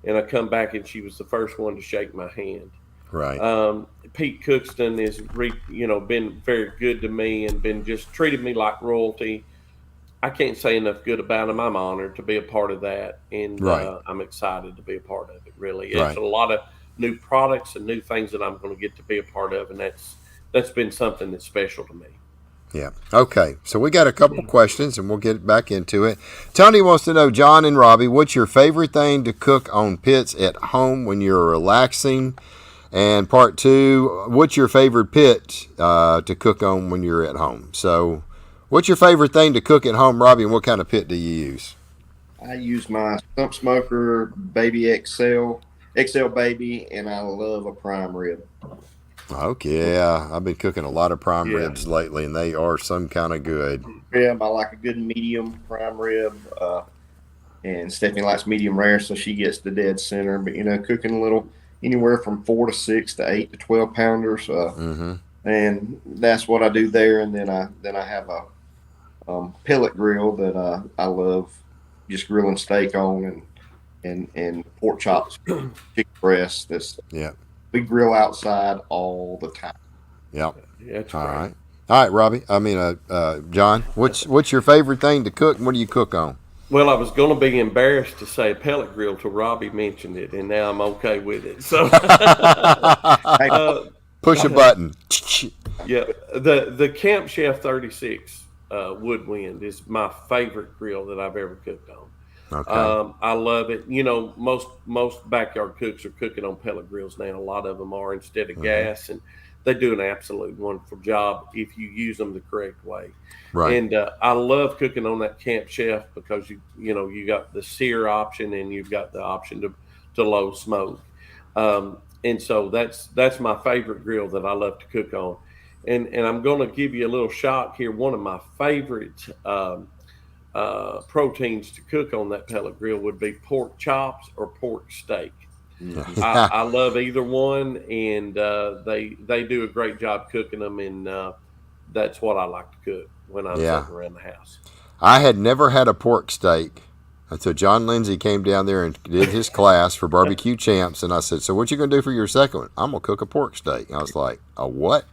and I come back and she was the first one to shake my hand. Right. Pete Cookston has been very good to me and been just treated me like royalty. I can't say enough good about him. I'm honored to be a part of that, and Right. I'm excited to be a part of it. Really, it's Right. a lot of new products and new things that I'm going to get to be a part of, and that's been something that's special to me. Yeah. Okay. So we got a couple questions, and we'll get back into it. Tony wants to know, John and Robby, what's your favorite thing to cook on pits at home when you're relaxing? And part two, what's your favorite pit to cook on when you're at home? So, what's your favorite thing to cook at home, Robby, and what kind of pit do you use? I use my stump smoker baby XL baby, and I love a prime rib. Okay, yeah, I've been cooking a lot of prime Yeah. ribs lately, and they are some kind of good. Rib, I like a good medium prime rib, and Stephanie likes medium rare, so she gets the dead center. But cooking a little anywhere from 4 to 6 to 8 to 12 pounders, and that's what I do there. And then I have a pellet grill that I love just grilling steak on, and pork chops, chicken breast. Yeah, We grill outside all the time. yeah. Yeah, that's All great. right, all right, Robby. John, what's your favorite thing to cook? And what do you cook on? Well, I was going to be embarrassed to say pellet grill till Robby mentioned it, and now I'm okay with it. So, Hey, Push a button. yeah, the Camp Chef 36 Woodwind is my favorite grill that I've ever cooked on. Okay. I love it. Most backyard cooks are cooking on pellet grills now. A lot of them are, instead of gas, and they do an absolute wonderful job if you use them the correct way. Right. And I love cooking on that Camp Chef because you got the sear option, and you've got the option to low smoke. And so that's my favorite grill that I love to cook on. And I'm going to give you a little shock here. One of my favorite proteins to cook on that pellet grill would be pork chops or pork steak. I love either one, and they do a great job cooking them, and that's what I like to cook when I'm Yeah. sitting around the house. I had never had a pork steak until John Lindsey came down there and did his class for barbecue champs, and I said, "So what you gonna do for your second one?" "I'm gonna cook a pork steak." And I was like, "A what?"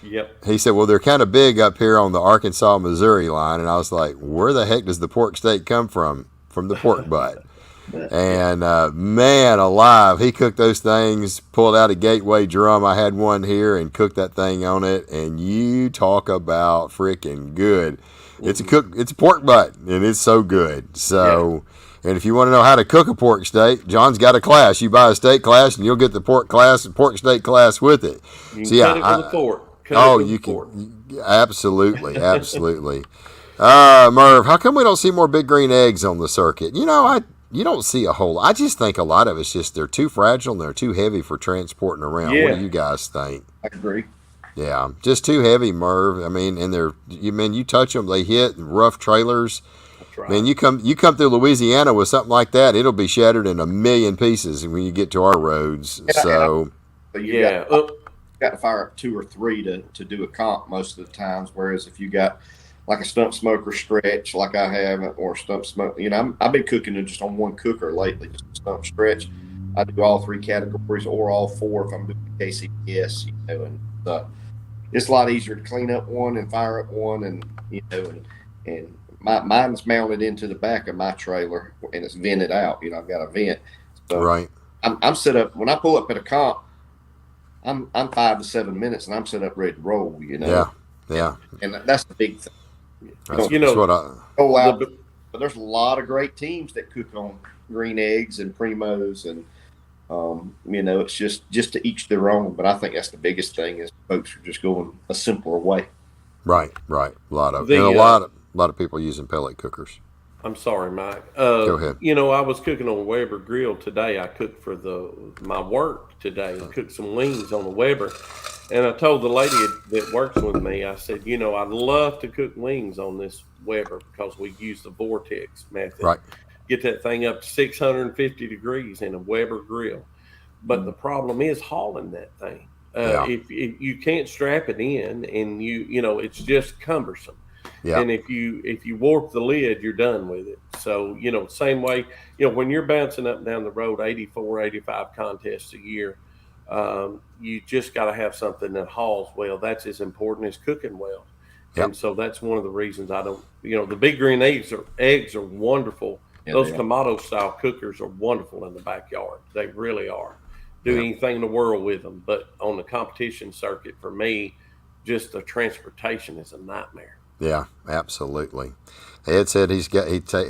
Yep. He said, "Well, they're kind of big up here on the Arkansas Missouri line," and I was like, "Where the heck does the pork steak come from? From the pork butt?" And man alive, he cooked those things, pulled out a Gateway drum. I had one here and cooked that thing on it. And you talk about freaking good. Mm-hmm. It's a pork butt, and it's so good. So, and if you want to know how to cook a pork steak, John's got a class. You buy a steak class, and you'll get the pork steak class with it. You So can cut it with a fork. you can absolutely, absolutely. Merv, how come we don't see more big green eggs on the circuit? You don't see a whole. I just think a lot of it's just they're too fragile and they're too heavy for transporting around. Yeah. What do you guys think? I agree. Yeah, just too heavy, Merv. I mean, and you touch them, they hit rough trailers. That's right. Man, you come through Louisiana with something like that, it'll be shattered in a million pieces when you get to our roads. So you got to fire up 2 or 3 to do a comp most of the times. Whereas if you got like a stump smoker stretch, like I have, or stump smoke, I've been cooking just on one cooker lately, just a stump stretch. I do all 3 categories or all 4 if I'm doing KCS, and it's a lot easier to clean up one and fire up one, and mine's mounted into the back of my trailer and it's vented out. I've got a vent. So right. I'm set up when I pull up at a comp. I'm 5 to 7 minutes and I'm set up ready to roll. Yeah. And that's the big thing. That's what Go out, but there's a lot of great teams that cook on green eggs and primos, and it's just to each their own. But I think that's the biggest thing is folks are just going a simpler way. Right. A lot of people using pellet cookers. I'm sorry, Mike. Go ahead. I was cooking on a Weber grill today. I cooked for my work today and cooked some wings on the Weber. And I told the lady that works with me, I said, I'd love to cook wings on this Weber because we use the vortex method. Right. Get that thing up to 650 degrees in a Weber grill. But the problem is hauling that thing. If you can't strap it in, and it's just cumbersome. Yeah. And if you warp the lid, you're done with it. So, same way, when you're bouncing up and down the road, 84, 85 contests a year, you just got to have something that hauls well. That's as important as cooking well. Yep. And so that's one of the reasons I don't, the big green eggs are wonderful. Yeah, those Kamado style cookers are wonderful in the backyard. They really are. Do anything in the world with them. But on the competition circuit, for me, just the transportation is a nightmare. Yeah, absolutely. Ed said he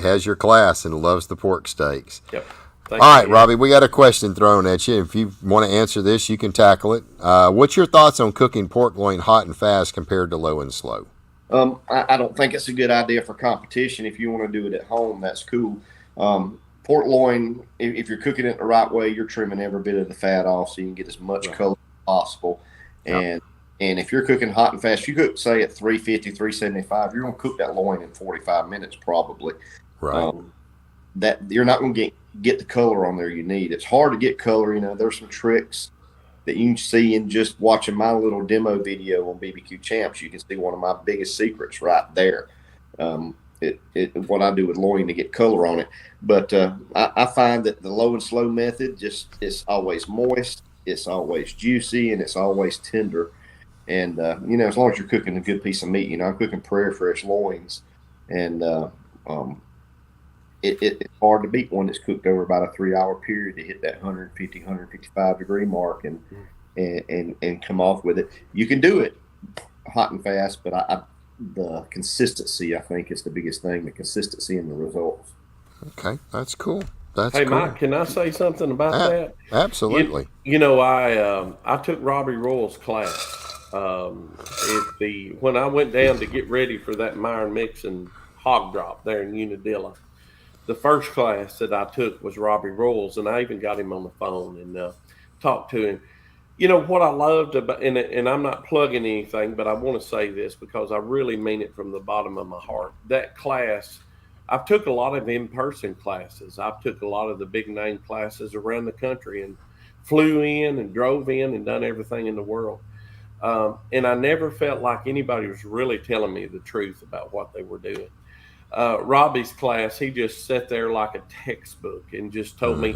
has your class and loves the pork steaks. Yep. All right, Robby, we got a question thrown at you. If you want to answer this, you can tackle it. What's your thoughts on cooking pork loin hot and fast compared to low and slow? I don't think it's a good idea for competition. If you want to do it at home, that's cool. Pork loin, if you're cooking it the right way, you're trimming every bit of the fat off so you can get as much color as possible. And if you're cooking hot and fast, you cook, say, at 350, 375, you're going to cook that loin in 45 minutes probably. Right. That you're not going to get the color on there you need. It's hard to get color. There's some tricks that you can see in just watching my little demo video on BBQ Champs. You can see one of my biggest secrets right there. What I do with loin to get color on it. But I find that the low and slow method it's always moist, it's always juicy, and it's always tender. And as long as you're cooking a good piece of meat, I'm cooking Prairie Fresh loins, and it's hard to beat one that's cooked over about a 3-hour period to hit that 150, 155 degree mark and come off with it. You can do it hot and fast, but the consistency, I think, is the biggest thing, the consistency in the results. Okay, that's cool. That's hey, cool. Mike, can I say something about that? Absolutely. I took Robby Royal's class. When I went down to get ready for that Myron Mixon hog drop there in Unadilla, the first class that I took was Robby Royal's, and I even got him on the phone and talked to him. What I loved about, and I'm not plugging anything, but I want to say this because I really mean it from the bottom of my heart. That class, I've took a lot of in-person classes. I've took a lot of the big name classes around the country and flew in and drove in and done everything in the world. And I never felt like anybody was really telling me the truth about what they were doing. Robby's class, he just sat there like a textbook and just told me,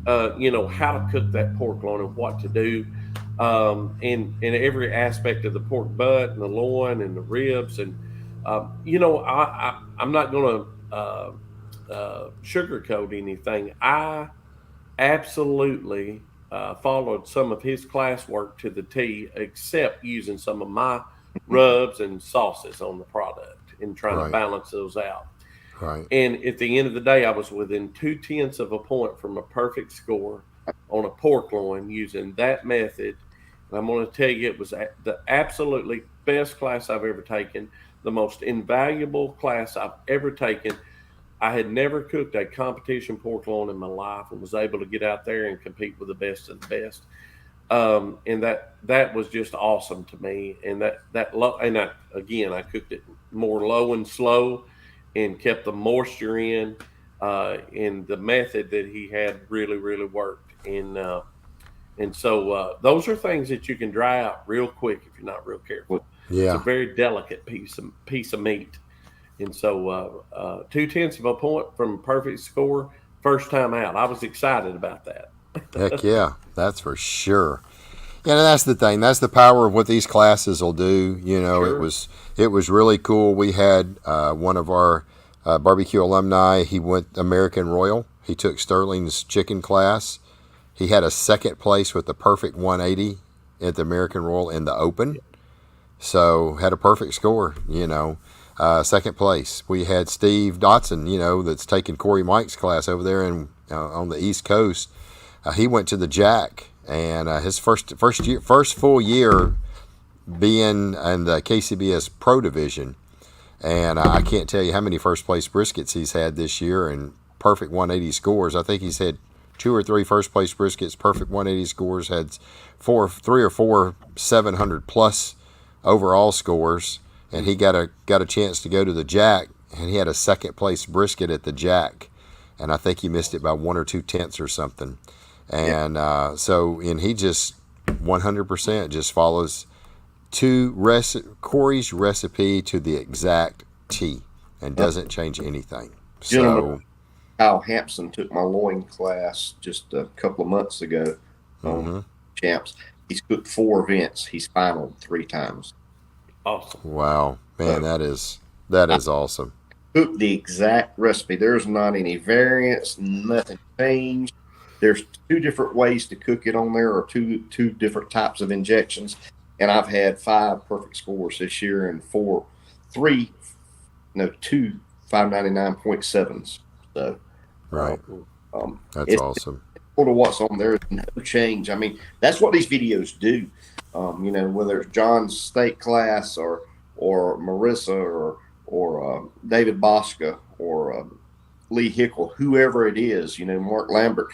how to cook that pork loin and what to do in every aspect of the pork butt and the loin and the ribs. And, I'm not going to sugarcoat anything. I absolutely followed some of his classwork to the T, except using some of my rubs and sauces on the product and trying to Right. balance those out. Right. And at the end of the day, I was within 0.2 of a point from a perfect score on a pork loin using that method. And I'm going to tell you, it was the absolutely best class I've ever taken, the most invaluable class I've ever taken. I had never cooked a competition pork loin in my life and was able to get out there and compete with the best of the best. And that was just awesome to me. And that low, and I cooked it more low and slow, and kept the moisture in. And the method that he had really, really worked. And so those are things that you can dry out real quick if you're not real careful. Yeah. It's a very delicate piece of meat. And so 0.2 of a point from perfect score, first time out. I was excited about that. Heck yeah, that's for sure. Yeah, and that's the thing. That's the power of what these classes will do. You know, Sure. it was really cool. We had one of our barbecue alumni. He went American Royal. He took Sterling's chicken class. He had a second place with the perfect 180 at the American Royal in the open. So had a perfect score. You know. Second place. We had Steve Dotson, you know, that's taking Corey Mike's class over there on the East Coast. He went to the Jack, and his first full year being in the KCBS Pro Division. And I can't tell you how many first place briskets he's had this year and perfect 180 scores. I think he's had 2 or 3 first place briskets, perfect 180 scores, had 3 or 4 700 plus overall scores. And he got a chance to go to the Jack, and he had a second place brisket at the Jack, and I think he missed it by 1 or 2 tenths or something. And and he just 100% just follows Corey's recipe to the exact T and doesn't change anything. Gentlemen, Kyle Hampson took my loin class just a couple of months ago on Champs. He's cooked 4 events. He's finaled 3 times. Awesome. Wow, man, that is awesome. Cook the exact recipe. There's not any variance, nothing changed. There's 2 different ways to cook it on there, or two different types of injections. And I've had 5 perfect scores this year and 2 599.7s. So Right. That's awesome. Sort of what's on there is no change. I mean, that's what these videos do. You know, whether it's John's steak class or Marissa or David Bosca or Lee Hickle, whoever it is, you know, Mark Lambert,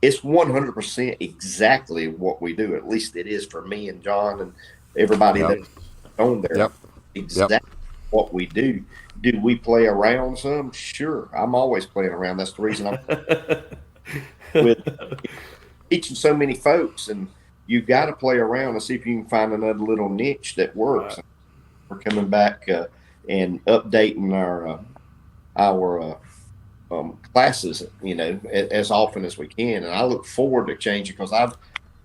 it's 100% exactly what we do. At least it is for me and John and everybody that's on there. Yep. Exactly what we do. Do we play around some? Sure. I'm always playing around. That's the reason I'm with teaching so many folks, and you got to play around and see if you can find another little niche that works. Right. We're coming back and updating our classes, you know, as often as we can. And I look forward to changing because I've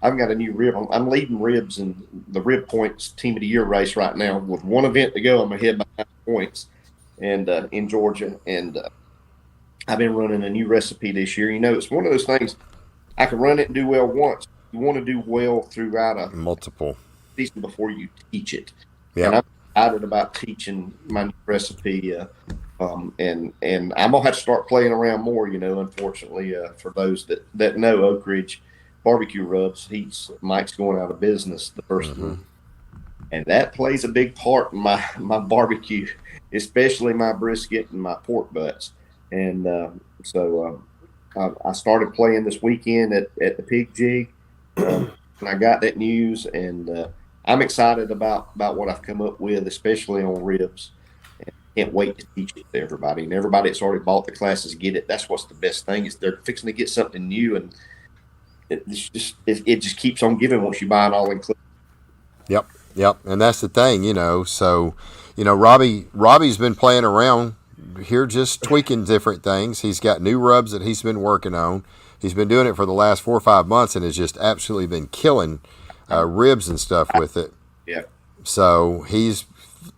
got a new rib. I'm leading ribs in the Rib Points Team of the Year race right now. With 1 event to go, I'm ahead by 9 points, and in Georgia. And I've been running a new recipe this year. You know, it's one of those things. I can run it and do well once. You want to do well throughout a multiple season before you teach it. Yeah. And I'm excited about teaching my new recipe. And I'm gonna have to start playing around more. You know, unfortunately, for those that know Oak Ridge Barbecue Rubs, Mike's going out of business the first one, and that plays a big part in my barbecue, especially my brisket and my pork butts. And so I started playing this weekend at the Pig Jig, and I got that news, and I'm excited about what I've come up with, especially on ribs. Can't wait to teach it to everybody. And everybody that's already bought the classes get it. That's what's the best thing, is they're fixing to get something new, and it just keeps on giving once you buy it all included. Yep. And that's the thing, you know. So, you know, Robby's been playing around here, just tweaking different things. He's got new rubs that he's been working on. He's been doing it for the last 4 or 5 months and has just absolutely been killing ribs and stuff with it. Yeah. So he's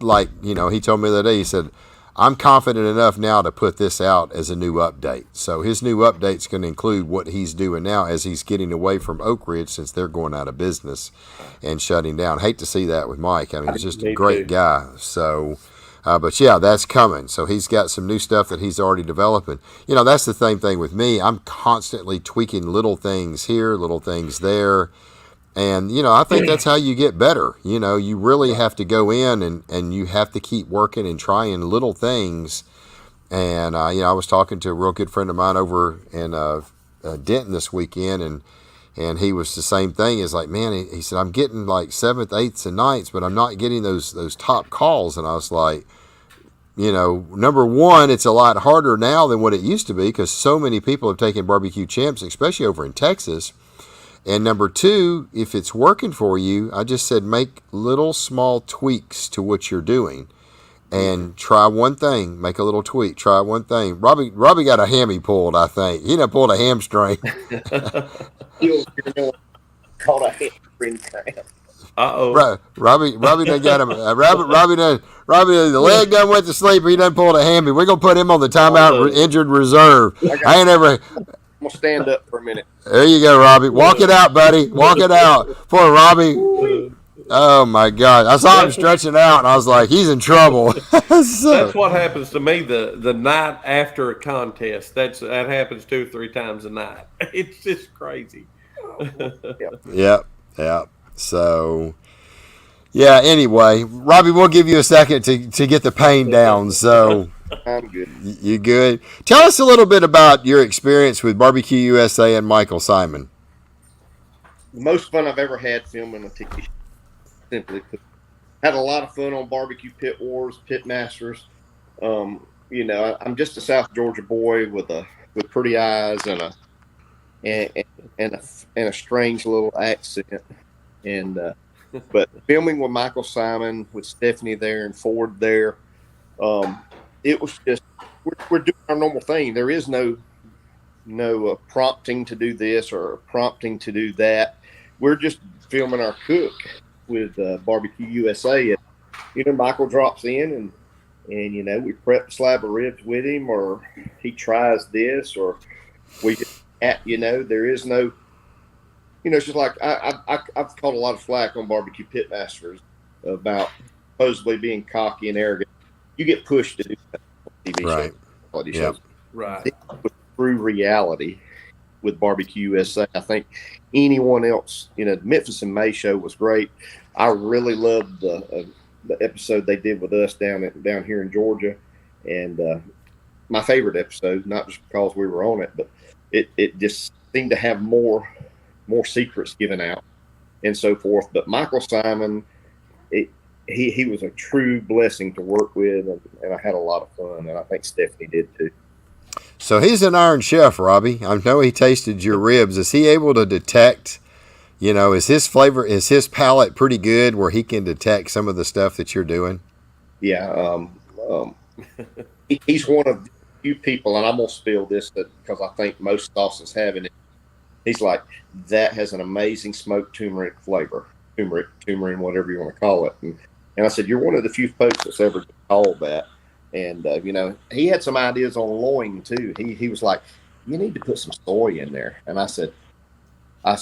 like, you know, he told me the other day, he said, I'm confident enough now to put this out as a new update. So his new update's going to include what he's doing now as he's getting away from Oak Ridge since they're going out of business and shutting down. Hate to see that with Mike. I mean, he's just a great guy. So, but yeah, that's coming. So he's got some new stuff that he's already developing. You know, that's the same thing with me. I'm constantly tweaking little things here, little things there. And, you know, I think that's how you get better. You know, you really have to go in and you have to keep working and trying little things. And, you know, I was talking to a real good friend of mine over in Denton this weekend, and he was the same thing. He's like, man, he said, I'm getting like 7th, 8th, and 9th, but I'm not getting those top calls. And I was like, you know, number one, it's a lot harder now than what it used to be because so many people have taken barbecue champs, especially over in Texas. And number two, if it's working for you, I just said make little small tweaks to what you're doing. And try one thing, make a little tweak, try one thing. Robby got a hammy pulled, I think. He done pulled a hamstring. Called a hamstring cramp. Robby done got him. Robby done, the leg done went to sleep. He done pulled a hammy. We're going to put him on the timeout injured reserve. I ain't ever... I'm going to stand up for a minute. There you go, Robby. Walk it out, buddy. Walk it out. Poor Robby. Oh, my God. I saw him stretching out, and I was like, he's in trouble. That's what happens to me the night after a contest. That happens 2 or 3 times a night. It's just crazy. Yep. So, yeah, anyway, Robby, we'll give you a second to get the pain down. So... I'm good. You good? Tell us a little bit about your experience with Barbecue USA and Michael Simon. The most fun I've ever had filming a TV show. Simply put. Had a lot of fun on Barbecue Pit Wars, Pit Masters. You know, I'm just a South Georgia boy with pretty eyes and a strange little accent. And but filming with Michael Simon, with Stephanie there and Ford there. It was just we're doing our normal thing. There is no prompting to do this or prompting to do that. We're just filming our cook with Barbecue USA. And, you know, Michael drops in and you know, we prep a slab of ribs with him, or he tries this, or we just, you know, there is no, you know, it's just like I've caught a lot of flack on Barbecue Pit Masters about supposedly being cocky and arrogant. You get pushed to do that on TV shows, quality shows. Right. This was true reality with Barbecue USA. I think anyone else, you know, the Memphis and May show was great. I really loved the episode they did with us down here in Georgia, and my favorite episode, not just because we were on it, but it just seemed to have more secrets given out and so forth. But Michael Simon, He was a true blessing to work with, and I had a lot of fun, and I think Stephanie did too. So he's an Iron Chef, Robby. I know he tasted your ribs. Is he able to detect, you know, is his palate pretty good where he can detect some of the stuff that you're doing? Yeah. He's one of the few people, and I'm going to spill this because I think most sauces have in it. He's like, that has an amazing smoked turmeric flavor. Turmeric, whatever you want to call it. And I said, you're one of the few folks that's ever called that. And, you know, he had some ideas on loin, too. He was like, you need to put some soy in there. And I said, I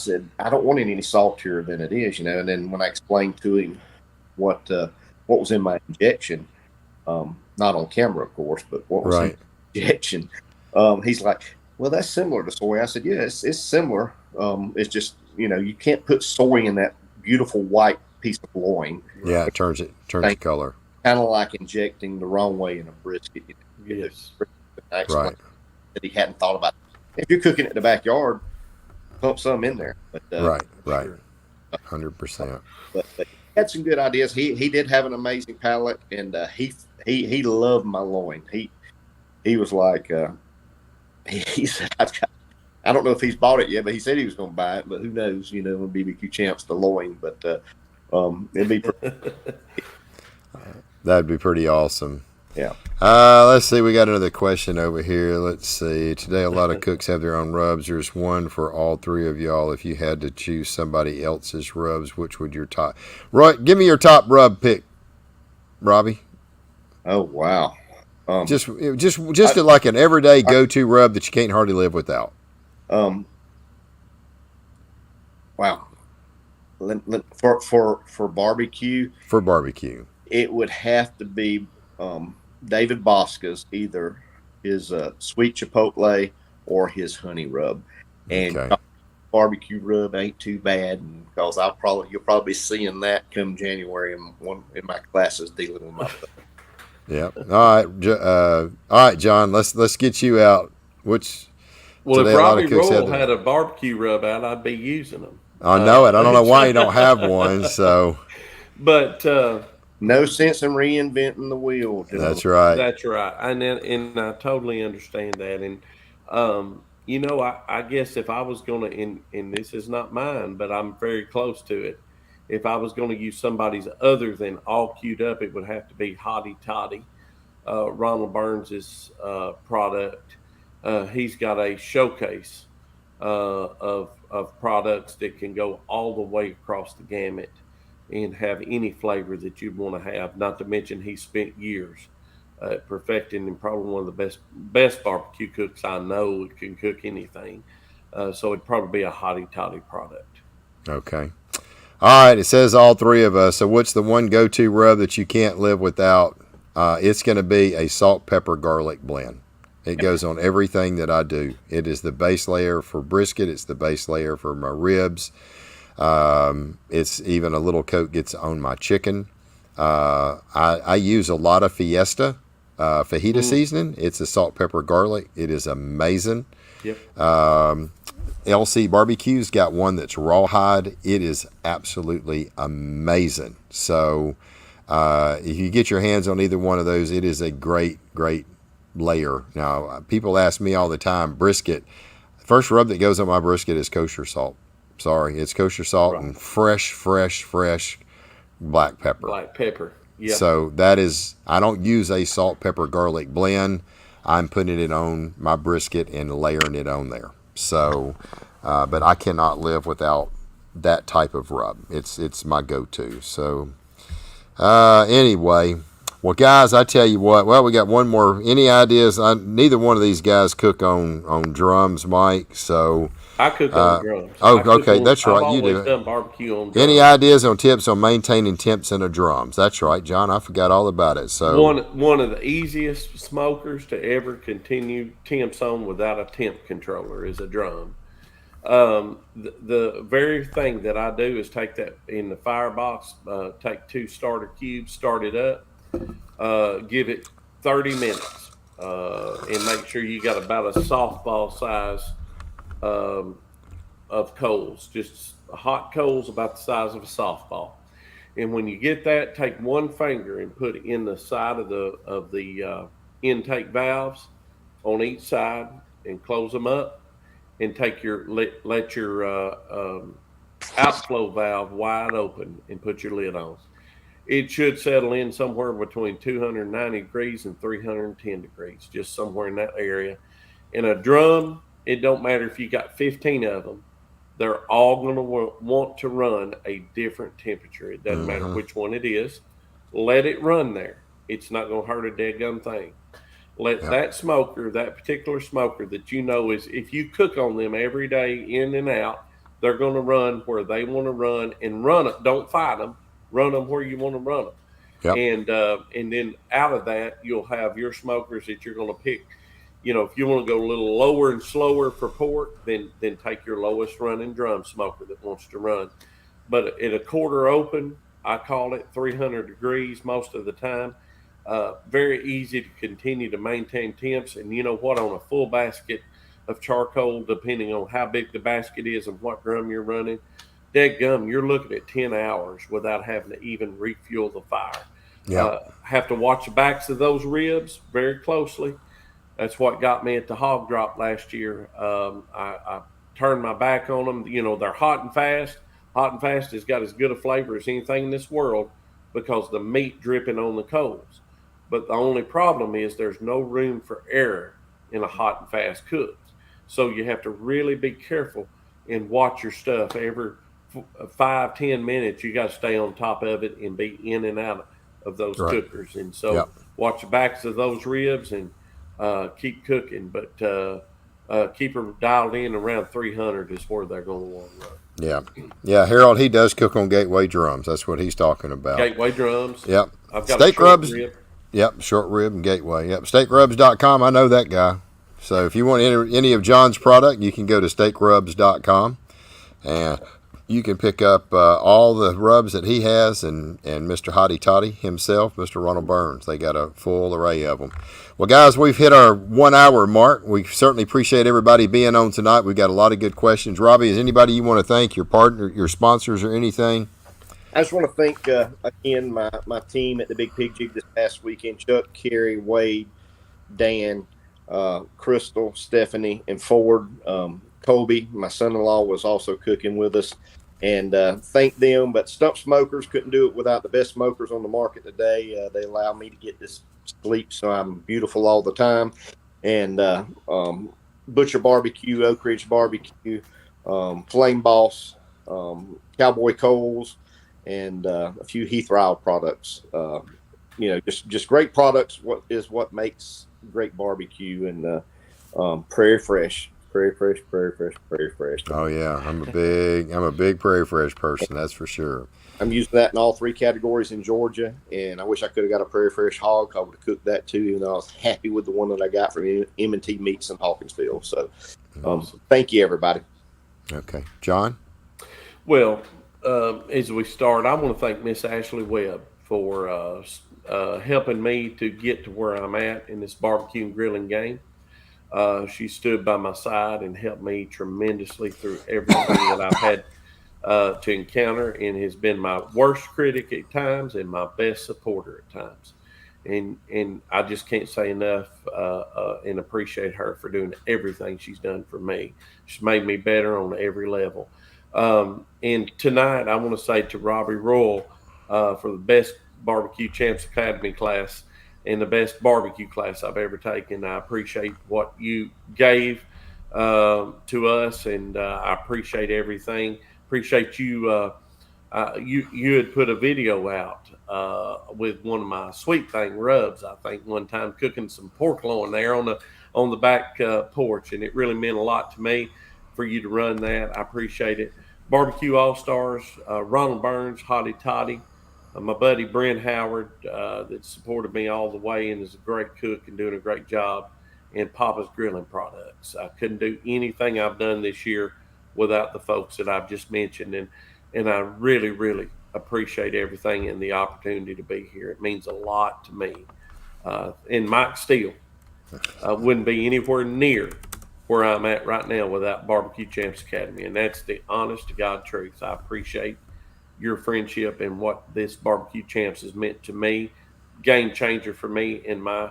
don't want it any saltier than it is, you know. And then when I explained to him what was in my injection, not on camera, of course, but what was in the injection, he's like, well, that's similar to soy. I said, yeah, it's similar. It's just, you know, you can't put soy in that beautiful white piece of loin. Yeah, it turns color. Kind of like injecting the wrong way in a brisket. Yes. Right. That he hadn't thought about. If you're cooking it in the backyard, pump some in there. But, right. 100%. But he had some good ideas. He did have an amazing palate, and he loved my loin. He was like, he said, I don't know if he's bought it yet, but he said he was going to buy it. But who knows? You know, when BBQ Champs the loin, but it'd be. That'd be pretty awesome. Yeah. Let's see. We got another question over here. Let's see. Today, a lot of cooks have their own rubs. There's one for all three of y'all. If you had to choose somebody else's rubs, which would your top? Roy, give me your top rub pick, Robby. Oh wow. Just like an everyday go-to rub that you can't hardly live without. Um, wow. For barbecue, For barbecue, it would have to be David Bosca's, either his sweet chipotle or his honey rub. And okay. barbecue rub ain't too bad, because you'll probably be seeing that come January in my classes dealing with my stuff. Yeah. All right, John. Let's get you out. Well, Today if a lot of Robby cooks Royal had had a barbecue rub out, I'd be using them. I know it. I don't know why you don't have one. So, but no sense in reinventing the wheel, John. That's right. That's right, and I totally understand that. And I guess if I was going to, and this is not mine, but I'm very close to it. If I was going to use somebody's other than All Queued Up, it would have to be Hottie Toddy, Ronald Burns's product. He's got a showcase of products that can go all the way across the gamut and have any flavor that you'd want to have. Not to mention he spent years perfecting, and probably one of the best barbecue cooks I know that can cook anything. So it'd probably be a Hottie Toddy product. Okay. All right. It says all three of us. So what's the one go-to rub that you can't live without? It's going to be a salt, pepper, garlic blend. It goes on everything that I do. It is the base layer for brisket. It's the base layer for my ribs. It's even a little coat gets on my chicken. I use a lot of Fiesta fajita seasoning. It's a salt, pepper, garlic. It is amazing. Yep. LC Barbecue's got one that's rawhide. It is absolutely amazing. So if you get your hands on either one of those, it is a great layer. Now, people ask me all the time, brisket. First rub that goes on my brisket is kosher salt. Sorry, it's kosher salt and fresh black pepper. Black pepper. Yeah. So that is, I don't use a salt, pepper, garlic blend. I'm putting it on my brisket and layering it on there. So, but I cannot live without that type of rub. It's my go-to. So, anyway, well, guys, I tell you what. Well, we got one more. Any ideas? Neither one of these guys cook on drums, Mike. So I cook on drums. Okay, that's right. I've You do. always done barbecue on drums. Any ideas on tips on maintaining temps in a drums? That's right, John. I forgot all about it. So one of the easiest smokers to ever continue temps on without a temp controller is a drum. The very thing that I do is take that in the firebox, take 2 starter cubes, start it up, give it 30 minutes, and make sure you got about a softball size of coals, just hot coals about the size of a softball. And when you get that, take one finger and put it in the side of the intake valves on each side and close them up, and take let your outflow valve wide open and put your lid on. It should settle in somewhere between 290 degrees and 310 degrees, just somewhere in that area. In a drum, it don't matter if you got 15 of them. They're all going to want to run a different temperature. It doesn't matter which one it is. Let it run there. It's not going to hurt a deadgum thing. Let that smoker, that particular smoker that you know is, if you cook on them every day in and out, they're going to run where they want to run, and run it. Don't fight them. Run them where you want to run them. Yep. And then out of that, you'll have your smokers that you're going to pick. You know, if you want to go a little lower and slower for pork, then take your lowest running drum smoker that wants to run. But at a quarter open, I call it 300 degrees most of the time. Very easy to continue to maintain temps. And you know what? On a full basket of charcoal, depending on how big the basket is and what drum you're running, dadgum, you're looking at 10 hours without having to even refuel the fire. Have to watch the backs of those ribs very closely. That's what got me at the hog drop last year. I turned my back on them. You know, they're hot and fast. Hot and fast has got as good a flavor as anything in this world because the meat dripping on the coals. But the only problem is there's no room for error in a hot and fast cook. So you have to really be careful and watch your stuff. Every 5-10 minutes, you got to stay on top of it and be in and out of those Right. cookers. And so Yep. watch the backs of those ribs and keep cooking. But keep her dialed in around 300 is where they're going to want to run. Yeah. Yeah. Harold, he does cook on Gateway drums. That's what he's talking about. Gateway drums. Yep. I've got a Steak short rubs. rib. Yep. Short rib and Gateway. Yep. Steakrubs.com. I know that guy. So if you want any of John's product, you can go to steakrubs.com and you can pick up all the rubs that he has and Mr. Hottie Toddy himself, Mr. Ronald Burns. They got a full array of them. Well, guys, we've hit our 1 hour mark. We certainly appreciate everybody being on tonight. We've got a lot of good questions. Robby, is anybody you want to thank, your partner, your sponsors, or anything? I just want to thank, again, my team at the Big Pig Jig this past weekend: Chuck, Kerry, Wade, Dan, Crystal, Stephanie, and Ford. Colby, my son-in-law, was also cooking with us, and thank them. But Stump Smokers couldn't do it without the best smokers on the market today. They allow me to get this sleep, so I'm beautiful all the time. And Butcher Barbecue, Oak Ridge Barbecue, Flame Boss, Cowboy Coals, and a few Heath Ryle products. Just great products. What makes great barbecue, and Prairie Fresh. Prairie Fresh. Oh yeah, I'm a big Prairie Fresh person. That's for sure. I'm using that in all three categories in Georgia, and I wish I could have got a Prairie Fresh hog. I would have cooked that too, even though I was happy with the one that I got from M&T Meats in Hawkinsville. So, thank you, everybody. Okay, John. Well, as we start, I want to thank Miss Ashley Webb for helping me to get to where I'm at in this barbecue and grilling game. She stood by my side and helped me tremendously through everything that I've had to encounter, and has been my worst critic at times and my best supporter at times. And I just can't say enough and appreciate her for doing everything she's done for me. She's made me better on every level. And tonight, I want to say to Robby Royal for the best Barbecue Champs Academy class and the best barbecue class I've ever taken. I appreciate what you gave to us, and I appreciate everything. Appreciate you. You had put a video out with one of my Sweet Thing rubs, I think, one time, cooking some pork loin there on the back porch, and it really meant a lot to me for you to run that. I appreciate it. Barbecue All-Stars, Ronald Burns, Hottie Toddy, my buddy Brent Howard that supported me all the way and is a great cook and doing a great job, and Papa's Grilling Products. I couldn't do anything I've done this year without the folks that I've just mentioned, and I really, really appreciate everything and the opportunity to be here. It means a lot to me. And Mike Steele wouldn't be anywhere near where I'm at right now without Barbecue Champs Academy, and that's the honest to God truth. I appreciate your friendship and what this Barbecue Champs has meant to me. Game changer for me in my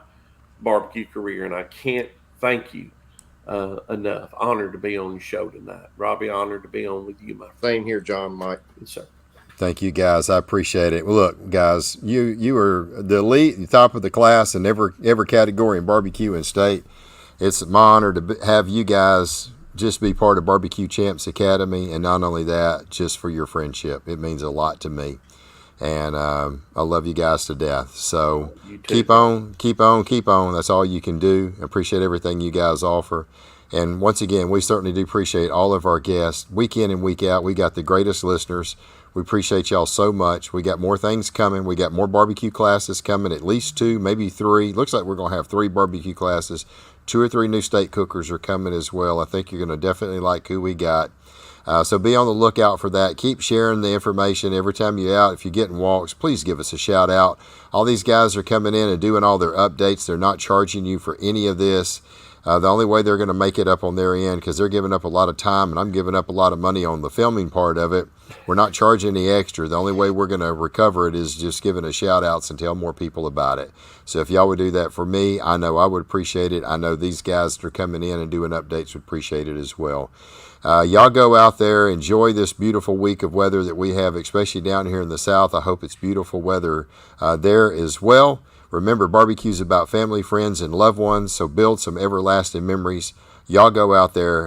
barbecue career, and I can't thank you enough. Honored to be on your show tonight. Robby, honored to be on with you, my friend. Same here, John, Mike. Yes, sir. Thank you, guys. I appreciate it. Well, look, guys, you are the elite, the top of the class in every category in barbecue and steak. It's my honor to have you guys just be part of Barbecue Champs Academy, and not only that, just for your friendship. It means a lot to me, and I love you guys to death. So keep on. That's all you can do. I appreciate everything you guys offer. And once again, we certainly do appreciate all of our guests. Week in and week out, we got the greatest listeners. We appreciate y'all so much. We got more things coming. We got more barbecue classes coming, at least 2, maybe 3. Looks like we're going to have 3 barbecue classes. 2 or 3 new steak cookers are coming as well. I think you're going to definitely like who we got. So be on the lookout for that. Keep sharing the information every time you're out. If you're getting walks, please give us a shout out. All these guys are coming in and doing all their updates. They're not charging you for any of this. The only way they're going to make it up on their end, because they're giving up a lot of time and I'm giving up a lot of money on the filming part of it. We're not charging any extra. The only way we're going to recover it is just giving us shout outs and tell more people about it. So if y'all would do that for me, I know I would appreciate it. I know these guys that are coming in and doing updates would appreciate it as well. Y'all go out there, enjoy this beautiful week of weather that we have, especially down here in the South. I hope it's beautiful weather there as well. Remember, barbecue's about family, friends, and loved ones, so build some everlasting memories. Y'all go out there.